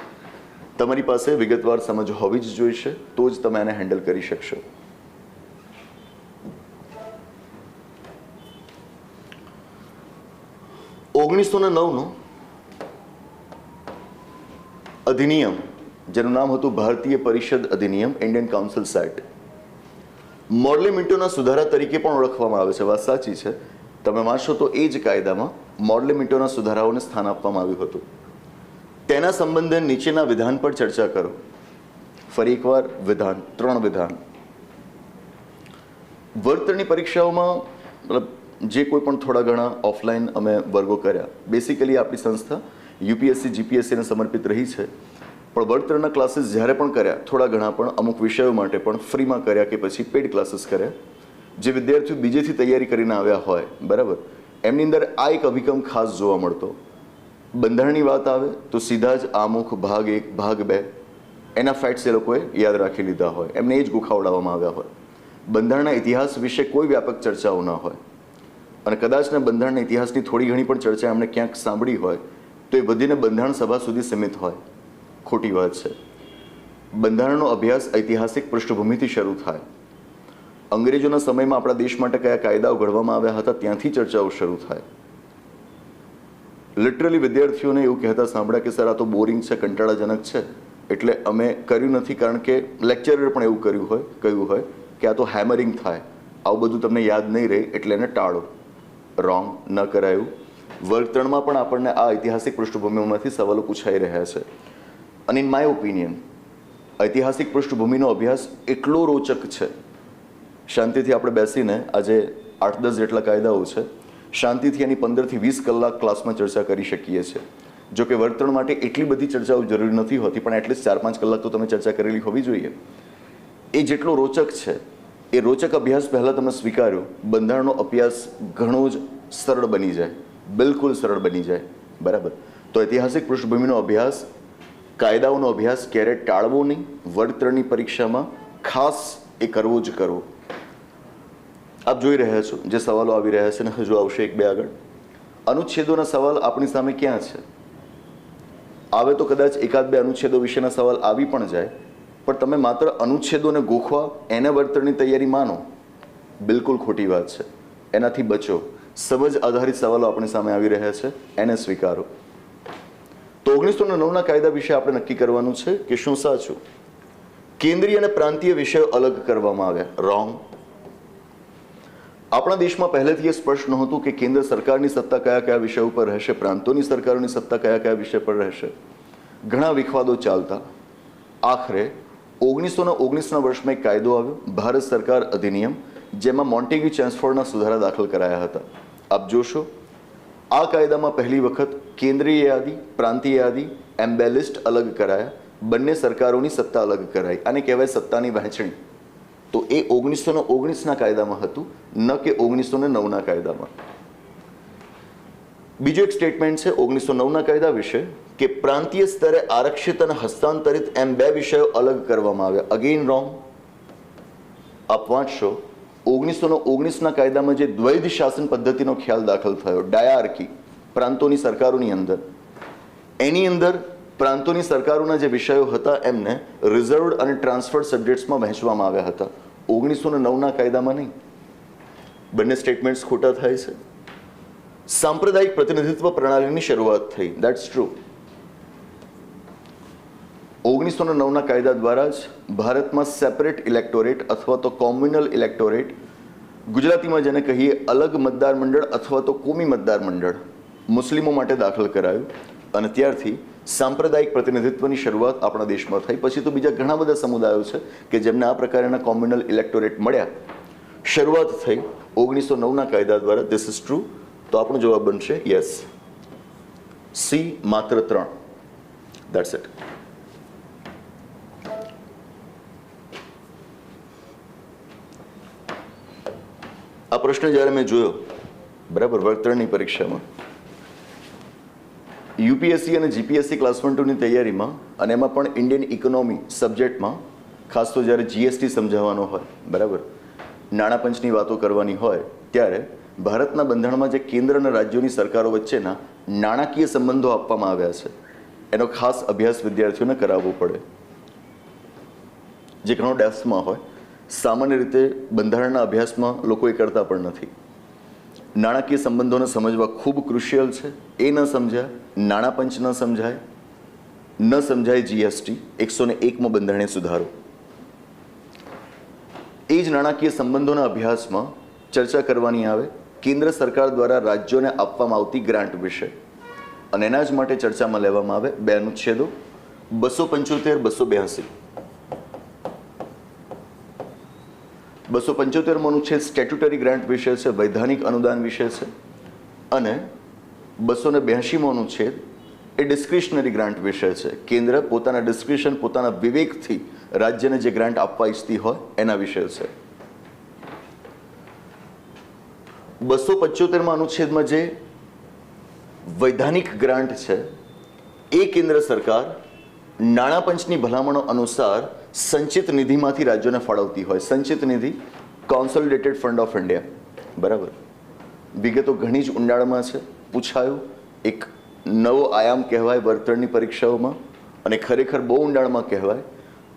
તમારી પાસે વિગતવાર સમજ હોવી જ જોઈશે, તો જ તમે એને હેન્ડલ કરી શકશો. નું અધિનિયમ, જેનું નામ હતું ભારતીય પરિષદ અધિનિયમ, ઇન્ડિયન કાઉન્સિલ્સ એક્ટ, મોર્લે મિન્ટોના સુધારા તરીકે પણ ઓળખવામાં આવે છે. વાત સાચી છે. તમે વાંચો તો એ જ કાયદામાં મોર્લે મિન્ટોના સુધારાઓને સ્થાન આપવામાં આવ્યું હતું. તેના સંબંધે નીચેના વિધાન પર ચર્ચા કરો. ફરી એકવાર વિધાન, 3 વિધાન. વર્ગ 3ની પરીક્ષાઓમાં મતલબ જે કોઈ પણ થોડા ઘણા ઓફલાઈન અમે વર્ગો કર્યા, બેસિકલી આપણી સંસ્થા યુપીએસસી જીપીએસસીને સમર્પિત રહી છે, પણ વર્ગ 3ના ક્લાસીસ જ્યારે પણ કર્યા, થોડા ઘણા પણ અમુક વિષયો માટે પણ ફ્રીમાં કર્યા કે પછી પેડ ક્લાસીસ કર્યા. જે વિદ્યાર્થીઓ બીજેથી તૈયારી કરીને આવ્યા હોય, બરાબર, એમની અંદર આ એક અભિગમ ખાસ જોવા મળતો. બંધારણની વાત આવે તો સીધા જ આમુખ ભાગ 1, ભાગ 2 એના ફેક્ટ્સ એ લોકોએ યાદ રાખી લીધા હોય, એમને એ જ ગુખાવડાવવામાં આવ્યા હોય. બંધારણના ઇતિહાસ વિશે કોઈ વ્યાપક ચર્ચાઓ ન હોય, અને કદાચના બંધારણના ઇતિહાસની થોડી ઘણી પણ ચર્ચા એમણે ક્યાંક સાંભળી હોય તો એ બધીને બંધારણ સભા સુધી સીમિત હોય. ખોટી વાત છે. બંધારણનો અભ્યાસ ઐતિહાસિક પૃષ્ઠભૂમિથી શરૂ થાય. અંગ્રેજોના સમયમાં આપણા દેશ માટે કયા કાયદાઓ ઘડવામાં આવ્યા હતા ત્યાંથી ચર્ચાઓ શરૂ થાય. લિટરલી વિદ્યાર્થીઓને એવું કહેતા સાંભળ્યા કે સર આ તો બોરિંગ છે, કંટાળાજનક છે, એટલે અમે કર્યું નથી. કારણ કે લેક્ચરર પણ એવું કહ્યું હોય કે આ તો હેમરિંગ થાય, આવું બધું તમને યાદ નહીં રહે, એટલે એને ટાળો. રોંગ, ન કરાયું. વર્ગ 3માં પણ આપણને આ ઐતિહાસિક પૃષ્ઠભૂમિમાંથી સવાલો પૂછાઈ રહ્યા છે. અને ઇન માય ઓપિનિયન ઐતિહાસિક પૃષ્ઠભૂમિનો અભ્યાસ એટલો રોચક છે. શાંતિથી આપણે બેસીને આજે 8-10 જેટલા કાયદાઓ છે, શાંતિથી એની 15થી 20 કલાક ક્લાસમાં ચર્ચા કરી શકીએ છીએ. જો કે વર્ગ 3 માટે એટલી બધી ચર્ચાઓ જરૂરી નથી હોતી, પણ એટલીસ્ટ 4-5 કલાક તો તમે ચર્ચા કરેલી હોવી જોઈએ. એ જેટલો રોચક છે, એ રોચક અભ્યાસ પહેલાં તમે સ્વીકાર્યો, બંધારણનો અભ્યાસ ઘણો જ સરળ બની જાય, બિલકુલ સરળ બની જાય. બરાબર? તો ઐતિહાસિક પૃષ્ઠભૂમિનો અભ્યાસ, કાયદાઓનો અભ્યાસ ક્યારેય ટાળવો નહીં. વર્ગ 3ની પરીક્ષામાં ખાસ એ કરવો જ કરવો. આપ જોઈ રહ્યા છો જે સવાલો આવી રહ્યા છે ને હજુ આવશે 1-2 આગળ. અનુચ્છેદોના સવાલ આપણી સામે ક્યાં છે? આવે તો કદાચ 1-2 અનુચ્છેદો વિશેના સવાલ આવી પણ જાય, પણ તમે માત્ર અનુચ્છેદોને ગોખવા એને વર્ગ 3ની તૈયારી માનો, બિલકુલ ખોટી વાત છે. એનાથી બચો. સમજ આધારિત સવાલો આપણી સામે આવી રહ્યા છે, એને સ્વીકારો. તો 1909ના કાયદા વિશે આપણે નક્કી કરવાનું છે કે શું સાચું. કેન્દ્રીય અને પ્રાંતીય વિષયો અલગ કરવામાં આવ્યા. રોંગ. આપણા દેશમાં પહેલેથી એ સ્પષ્ટ નહોતું કે કેન્દ્ર સરકારની સત્તા કયા કયા વિષયો પર રહેશે, પ્રાંતોની સરકારોની સત્તા કયા કયા વિષય પર રહેશે. ઘણા વિખવાદો ચાલતા. આખરે 1919ના વર્ષમાં એક કાયદો આવ્યો, ભારત સરકાર અધિનિયમ, જેમાં મોન્ટેગ્યુ ચેમ્સફોર્ડના સુધારા દાખલ કરાયા હતા. આપ જોશો આ કાયદામાં પહેલી વખત કેન્દ્રીય યાદી, પ્રાંતીય યાદી, એમ બે લિસ્ટ અલગ કરાયા, બંને સરકારોની સત્તા અલગ કરાઈ. આને કહેવાય સત્તાની વહેંચણી. તો એ 1919ના કાયદામાં હતું, ન કે 1909ના કાયદામાં. બીજો એક સ્ટેટમેન્ટ છે 1909ના કાયદા વિશે કે પ્રાંતીય સ્તરે આરક્ષિત અને હસ્તાંતરિત એમ બે વિષયો અલગ કરવામાં આવ્યા. Again wrong. આપ વાંચશો 1919ના કાયદામાં જે દ્વૈધ શાસન પદ્ધતિનો ખ્યાલ દાખલ થયો, ડાયાર્કી, પ્રાંતોની સરકારોની અંદર, એની અંદર પ્રાંતોની સરકારોના જે વિષયો હતા એમને રિઝર્વડ અને ટ્રાન્સફર્ડ સબ્જેક્ટ્સમાં વહેંચવામાં આવ્યા હતા. 1909ના કાયદામાં નહીં. બંને સ્ટેટમેન્ટ્સ ખોટા થાય છે. સાંપ્રદાયિક પ્રતિનિધિત્વ પ્રણાલીની શરૂઆત થઈ, દેટ્સ ટ્રુ. 1909ના કાયદા દ્વારા જ ભારતમાં સેપરેટ ઇલેક્ટોરેટ અથવા તો કોમ્યુનલ ઇલેક્ટોરેટ, ગુજરાતીમાં જેને કહીએ અલગ મતદાર મંડળ અથવા તો કોમી મતદાર મંડળ, મુસ્લિમો માટે દાખલ કરાયું અને ત્યારથી સાંપ્રદાયિક પ્રતિનિધિત્વની શરૂઆત આપણા દેશમાં થઈ. પછી તો બીજા ઘણા બધા સમુદાયો છે કે જેમને આ પ્રકારના કોમ્યુનલ ઇલેક્ટોરેટ મળ્યા. શરૂઆત થઈ 1909ના કાયદા દ્વારા. This is true. તો આપણો જવાબ બનશે યસ, સી, માત્ર 3. That's it. આ પ્રશ્ન જ્યારે મેં જોયો, બરાબર, વર્ગ 3ની પરીક્ષામાં, યુપીએસસી અને જીપીએસસી ક્લાસ 1-2ની તૈયારીમાં, અને એમાં પણ ઇન્ડિયન ઇકોનોમી સબ્જેક્ટમાં, ખાસ તો જ્યારે જીએસટી સમજાવવાનો હોય, બરાબર, નાણાં પંચની વાતો કરવાની હોય, ત્યારે ભારતના બંધારણમાં જે કેન્દ્ર અને રાજ્યોની સરકારો વચ્ચેના નાણાકીય સંબંધો આપવામાં આવ્યા છે એનો ખાસ અભ્યાસ વિદ્યાર્થીઓને કરાવવો પડે, જે ઘણો ડેપ્થમાં હોય. સામાન્ય રીતે બંધારણના અભ્યાસમાં લોકો એ કરતા પણ નથી. નાણાકીય સંબંધોને સમજવા ખૂબ ક્રુશિયલ છે. એ ન સમજ્યા, નાણાં પંચ ન સમજાય, ન સમજાય જીએસટી, 101મો બંધારણીય સુધારો. એ જ નાણાકીય સંબંધોના અભ્યાસમાં ચર્ચા કરવાની આવે કેન્દ્ર સરકાર દ્વારા રાજ્યોને આપવામાં આવતી ગ્રાન્ટ વિશે, અને એના જ માટે ચર્ચામાં લેવામાં આવે 2 અનુચ્છેદો, 275, 282. 275મો અનુચ્છેદ સ્ટેટ્યુટરી ગ્રાન્ટ વિશે છે, વૈધાનિક અનુદાન વિશે છે, અને 282મો અનુચ્છેદ એ ડિસ્ક્રિશનરી ગ્રાન્ટ વિશે છે. કેન્દ્ર પોતાના ડિસ્ક્રિશન, પોતાના વિવેકથી રાજ્યને જે ગ્રાન્ટ આપવા ઈચ્છતી હોય એના વિશે છે. 275મા અનુચ્છેદમાં જે વૈધાનિક ગ્રાન્ટ છે એ કેન્દ્ર સરકાર નાણાં પંચની ભલામણો અનુસાર સંચિત નિધિમાંથી રાજ્યોને ફાળવતી હોય. સંચિત નિધિ, કોન્સોલિડેટેડ ફંડ ઓફ ઇન્ડિયા, બરાબર. વિગતો ઘણી જ ઊંડાણમાં છે. પૂછાયું, એક નવો આયામ કહેવાય વર્ગ 3ની પરીક્ષાઓમાં, અને ખરેખર બહુ ઊંડાણમાં કહેવાય.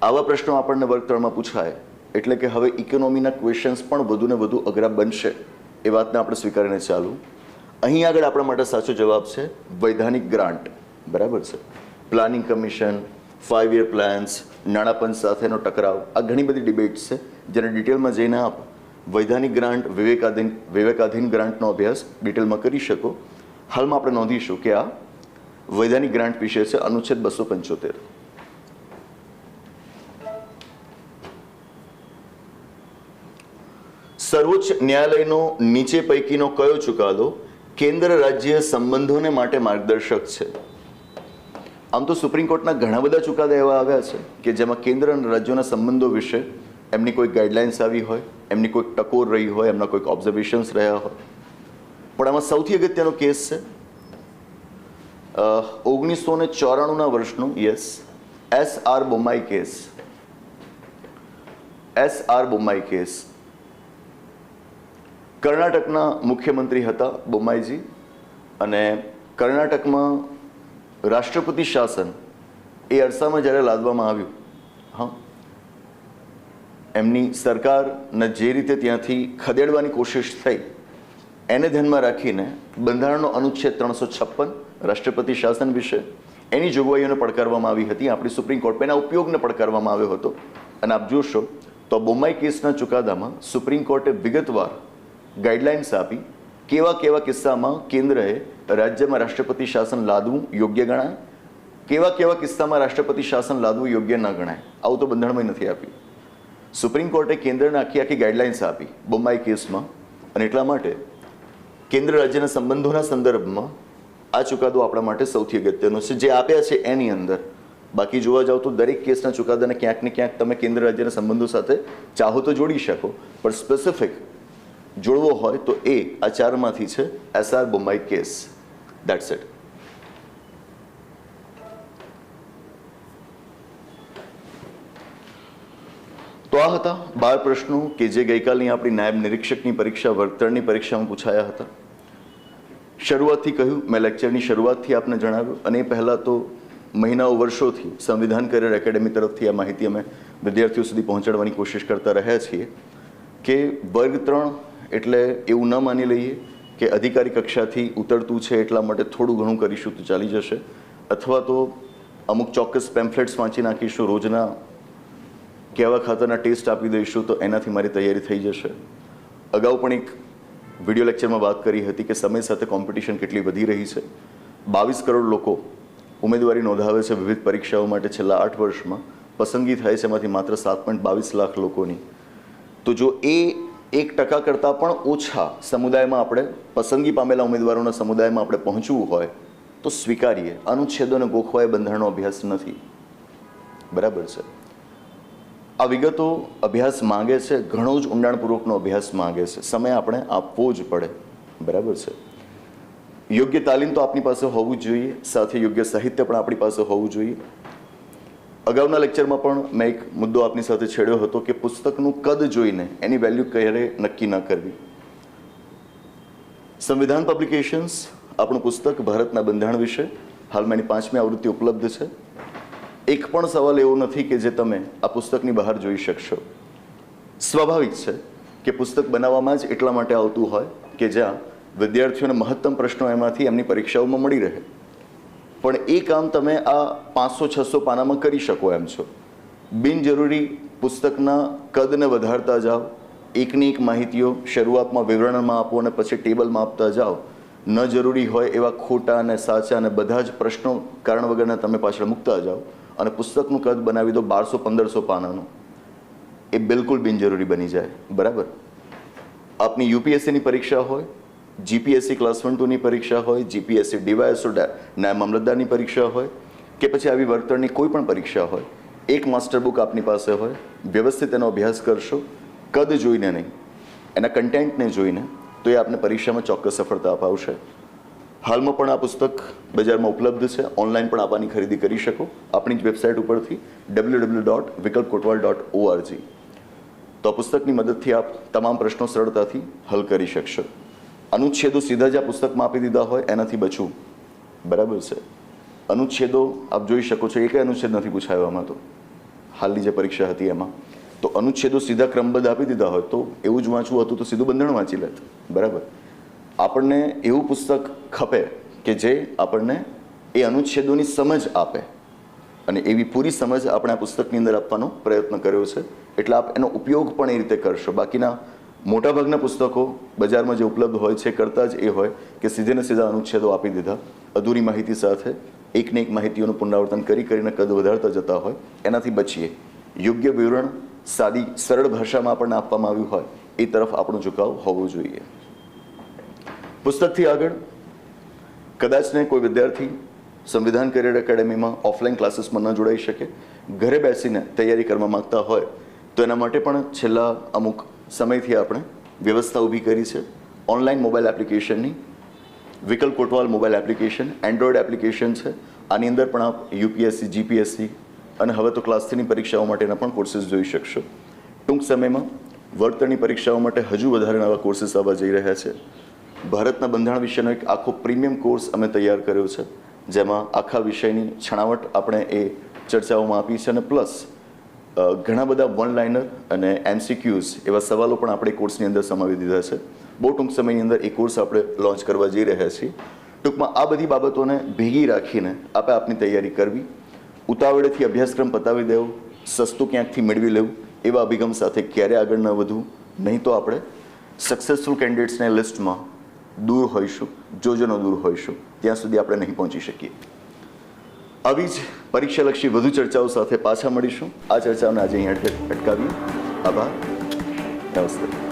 આવા પ્રશ્નો આપણને વર્ગ 3માં પૂછાય એટલે કે હવે ઇકોનોમીના ક્વેશ્ચન્સ પણ વધુ ને વધુ અઘરા બનશે, એ વાતને આપણે સ્વીકારીને ચાલુ. અહીં આગળ આપણા માટે સાચો જવાબ છે વૈધાનિક ગ્રાન્ટ, બરાબર છે. પ્લાનિંગ કમિશન, 5 યર પ્લાન્સ, નાણાં પંચ સાથેનો ટકરાવ, આ ઘણી બધી ડિબેટ્સ છે જેને ડિટેલમાં જઈને આપ વૈધાનિક ગ્રાન્ટ, વિવેકાધીન ગ્રાન્ટનો અભ્યાસ ડિટેલમાં કરી શકો. હાલમાં આપણે નોંધીશું કે આ વૈધાનિક ગ્રાન્ટ વિશે છે, અનુચ્છેદ 275. સર્વોચ્ચ ન્યાયાલયનો નીચે પૈકીનો કયો ચુકાદો કેન્દ્ર રાજ્ય સંબંધોને માટે માર્ગદર્શક છે? આમ તો સુપ્રીમ કોર્ટના ઘણા બધા ચુકાદા એવા આવ્યા છે કે જેમાં કેન્દ્ર અને રાજ્યોના સંબંધો વિશે એમની કોઈ ગાઈડલાઇન્સ આવી હોય, એમની કોઈક ટકોર રહી હોય, એમના કોઈક ઓબ્ઝર્વેશન્સ રહ્યા હોય. પણ આમાં સૌથી અગત્યનો કેસ છે 1994ના વર્ષનું, yes, S.R. Bommai case. S.R. Bommai case. કર્ણાટકના મુખ્યમંત્રી હતા બોમ્માઈજી, અને કર્ણાટકમાં રાષ્ટ્રપતિ શાસન એ અરસામાં જ્યારે લાદવામાં આવ્યું, હા, એમની સરકારને જે રીતે ત્યાંથી ખદેડવાની કોશિશ થઈ એને ધ્યાનમાં રાખીને બંધારણનો અનુચ્છેદ 356 રાષ્ટ્રપતિ શાસન વિશે એની જોગવાઈઓને પડકારવામાં આવી હતી. આપણી સુપ્રીમ કોર્ટ એના ઉપયોગને પડકારવામાં આવ્યો હતો. અને આપ જોશો તો બોમ્માઈ કેસના ચુકાદામાં સુપ્રીમ કોર્ટે વિગતવાર ગાઈડલાઇન્સ આપી કેવા કેવા કિસ્સામાં કેન્દ્રએ રાજ્યમાં રાષ્ટ્રપતિ શાસન લાદવું યોગ્ય ગણાય, કેવા કેવા કિસ્સામાં રાષ્ટ્રપતિ શાસન લાદવું યોગ્ય ન ગણાય, આવું તો બંધારણમાં નથી આપ્યું. સુપ્રીમ કોર્ટે કેન્દ્રને આખી આખી ગાઈડલાઇન્સ આપી બોમ્બાઈ કેસમાં, અને એટલા માટે કેન્દ્ર રાજ્યના સંબંધોના સંદર્ભમાં આ ચુકાદો આપણા માટે સૌથી અગત્યનો છે, જે આપ્યા છે એની અંદર. બાકી જોવા જાવ તો દરેક કેસના ચુકાદાને ક્યાંક ને ક્યાંક તમે કેન્દ્ર રાજ્યના સંબંધો સાથે ચાહો તો જોડી શકો, પણ સ્પેસિફિક જોડવો હોય તો એ આ ચારમાંથી છે એસઆર બોમ્બાઈ કેસ. That's it. તો આ હતા 12 પ્રશ્નો કે જે ગઈકાલની આપણી નાયબ નિરીક્ષકની પરીક્ષા વર્તણની પરીક્ષામાં પૂછાયા હતા. શરૂઆતથી કહ્યું, મેં લેક્ચરની શરૂઆતથી આપને જણાવ્યું, અને એ પહેલાં તો મહિનાઓ વર્ષોથી સંવિધાન કરિયર એકેડેમી તરફથી આ માહિતી અમે વિદ્યાર્થીઓ સુધી પહોંચાડવાની કોશિશ કરતા રહ્યા છીએ કે વર્ગ 3 એટલે એવું ન માની લઈએ કે અધિકારી કક્ષાથી ઉતરતું છે એટલા માટે થોડું ઘણું કરીશું તો ચાલી જશે, અથવા તો અમુક ચોક્કસ પેમ્ફલેટ્સ વાંચી નાખીશું, રોજના કેવા ખાતરના ટેસ્ટ આપી દઈશું તો એનાથી મારી તૈયારી થઈ જશે. અગાઉ પણ એક વિડીયો લેક્ચરમાં વાત કરી હતી કે સમય સાથે કોમ્પિટિશન કેટલી વધી રહી છે. 22 કરોડ લોકો ઉમેદવારી નોંધાવે છે વિવિધ પરીક્ષાઓ માટે છેલ્લા 8 વર્ષમાં. પસંદગી થાય છે એમાંથી માત્ર 7.22 લાખ લોકોની. તો જો એ 1% કરતાં પણ ઓછા સમુદાયમાં આપણે પસંદગી પામેલા ઉમેદવારોના સમુદાયમાં આપણે પહોંચવું હોય તો સ્વીકારીએ, અનુચ્છેદોને ગોખવા એ બંધારણનો અભ્યાસ નથી. બરાબર છે. આ વિગતો અભ્યાસ માંગે છે, ઘણો જ ઊંડાણપૂર્વકનો અભ્યાસ માંગે છે, સમય આપણે આપવો જ પડે. બરાબર છે. યોગ્ય તાલીમ તો આપણી પાસે હોવું જ જોઈએ, સાથે યોગ્ય સાહિત્ય પણ આપણી પાસે હોવું જોઈએ. અગાઉના લેક્ચરમાં પણ મેં એક મુદ્દો આપની સાથે છેડ્યો હતો કે પુસ્તકનું કદ જોઈને એની વેલ્યુ ક્યારે નક્કી ન કરવી. સંવિધાન પબ્લિકેશન્સ આપણું પુસ્તક ભારતના બંધારણ વિશે હાલમાં એની 5મી આવૃત્તિ ઉપલબ્ધ છે. એક પણ સવાલ એવો નથી કે જે તમે આ પુસ્તકની બહાર જોઈ શકશો. સ્વાભાવિક છે કે પુસ્તક બનાવવામાં જ એટલા માટે આવતું હોય કે જ્યાં વિદ્યાર્થીઓને મહત્તમ પ્રશ્નો એમાંથી એમની પરીક્ષાઓમાં મળી રહે. પણ એ કામ તમે આ 500-600 પાનામાં કરી શકો એમ છો. બિનજરૂરી પુસ્તકના કદને વધારતા જાઓ, એકની એક માહિતીઓ શરૂઆતમાં વિવરણમાં આપો અને પછી ટેબલમાં આપતા જાઓ. ન જરૂરી હોય એવા ખોટા અને સાચા અને બધા જ પ્રશ્નો કારણ વગરના તમે પાછળ મૂકતા જાઓ અને પુસ્તકનું કદ બનાવી દો 1200-1500 પાનાનું. એ બિલકુલ બિનજરૂરી બની જાય. બરાબર. આપની યુપીએસસીની પરીક્ષા હોય, જીપીએસસી ક્લાસ 1-2ની પરીક્ષા હોય, જીપીએસસી ડીવાયએસઓ નાયબ મામલતદારની પરીક્ષા હોય કે પછી આવી વર્તણની કોઈ પણ પરીક્ષા હોય, એક માસ્ટર બુક આપની પાસે હોય, વ્યવસ્થિત એનો અભ્યાસ કરશો, કદ જોઈને નહીં, એના કન્ટેન્ટને જોઈને, તો એ આપને પરીક્ષામાં ચોક્કસ સફળતા અપાવશે. હાલમાં પણ આ પુસ્તક બજારમાં ઉપલબ્ધ છે, ઓનલાઈન પણ આપવાની ખરીદી કરી શકો આપણી જ વેબસાઇટ ઉપરથી www.vikalpkotwal.org. તો આ પુસ્તકની મદદથી આપ તમામ પ્રશ્નો સરળતાથી હલ કરી શકશો. અનુચ્છેદો સીધા જ આ પુસ્તકમાં આપી દીધા હોય એનાથી બચવું. બરાબર છે. અનુચ્છેદો આપ જોઈ શકો છો, એક અનુચ્છેદ નથી પૂછાયો આમાં તો, હાલની જે પરીક્ષા હતી એમાં. તો અનુચ્છેદો સીધા ક્રમબદ્ધ આપી દીધા હોય તો એવું જ વાંચવું હતું તો સીધું બંધારણ વાંચી લેત. બરાબર. આપણને એવું પુસ્તક ખપે કે જે આપણને એ અનુચ્છેદોની સમજ આપે, અને એવી પૂરી સમજ આપણે આ પુસ્તકની અંદર આપવાનો પ્રયત્ન કર્યો છે. એટલે આપ એનો ઉપયોગ પણ એ રીતે કરશો. બાકીના મોટાભાગના પુસ્તકો બજારમાં જે ઉપલબ્ધ હોય છે કરતાં જ એ હોય કે સીધે ને સીધા અનુચ્છેદો આપી દીધા, અધૂરી માહિતી સાથે એકને એક માહિતીઓનું પુનરાવર્તન કરીને કદ વધારતા જતા હોય. એનાથી બચીએ. યોગ્ય વિવરણ સાદી સરળ ભાષામાં આપણને આપવામાં આવ્યું હોય એ તરફ આપણો ઝુકાવ હોવો જોઈએ. પુસ્તકથી આગળ કદાચ ને કોઈ વિદ્યાર્થી સંવિધાન કરિયર એકેડેમીમાં ઓફલાઈન ક્લાસીસમાં ન જોડાઈ શકે, ઘરે બેસીને તૈયારી કરવા માગતા હોય તો એના માટે પણ છેલ્લા અમુક સમયથી આપણે વ્યવસ્થા ઊભી કરી છે. ઓનલાઈન મોબાઈલ એપ્લિકેશનની વિકલ્પ Kotwal mobile application Android application છે. આની અંદર પણ આપ યુપીએસસી, જીપીએસસી અને હવે તો ક્લાસ 3ની પરીક્ષાઓ માટેના પણ કોર્સીસ જોઈ શકશો. ટૂંક સમયમાં વર્તણની પરીક્ષાઓ માટે હજુ વધારે નવા કોર્સીસ આવવા જઈ રહ્યા છે. ભારતના બંધારણ વિશેનો એક આખો પ્રીમિયમ કોર્સ અમે તૈયાર કર્યો છે, જેમાં આખા વિષયની છણાવટ આપણે એ ચર્ચાઓમાં આપી છે, અને પ્લસ ઘણા બધા વન લાઇનર અને એમસીક્યુઝ એવા સવાલો પણ આપણે કોર્સની અંદર સમાવી દીધા છે. બહુ ટૂંક સમયની અંદર એ કોર્સ આપણે લોન્ચ કરવા જઈ રહ્યા છીએ. ટૂંકમાં આ બધી બાબતોને ભેગી રાખીને આપણે આપની તૈયારી કરવી, ઉતાવળેથી અભ્યાસક્રમ પતાવી દેવો, સસ્તું ક્યાંકથી મેળવી લેવું એવા અભિગમ સાથે ક્યારે આગળ ન વધવું, નહીં તો આપણે સક્સેસફુલ કેન્ડિડેટ્સને લિસ્ટમાં દૂર હોઈશું, જોજનો દૂર હોઈશું, ત્યાં સુધી આપણે નહીં પહોંચી શકીએ. આવી જ પરીક્ષાલક્ષી વધુ ચર્ચાઓ સાથે પાછા મળીશું. આ ચર્ચાઓને આજે અહીં અટકાવીએ. આભાર. નમસ્તે.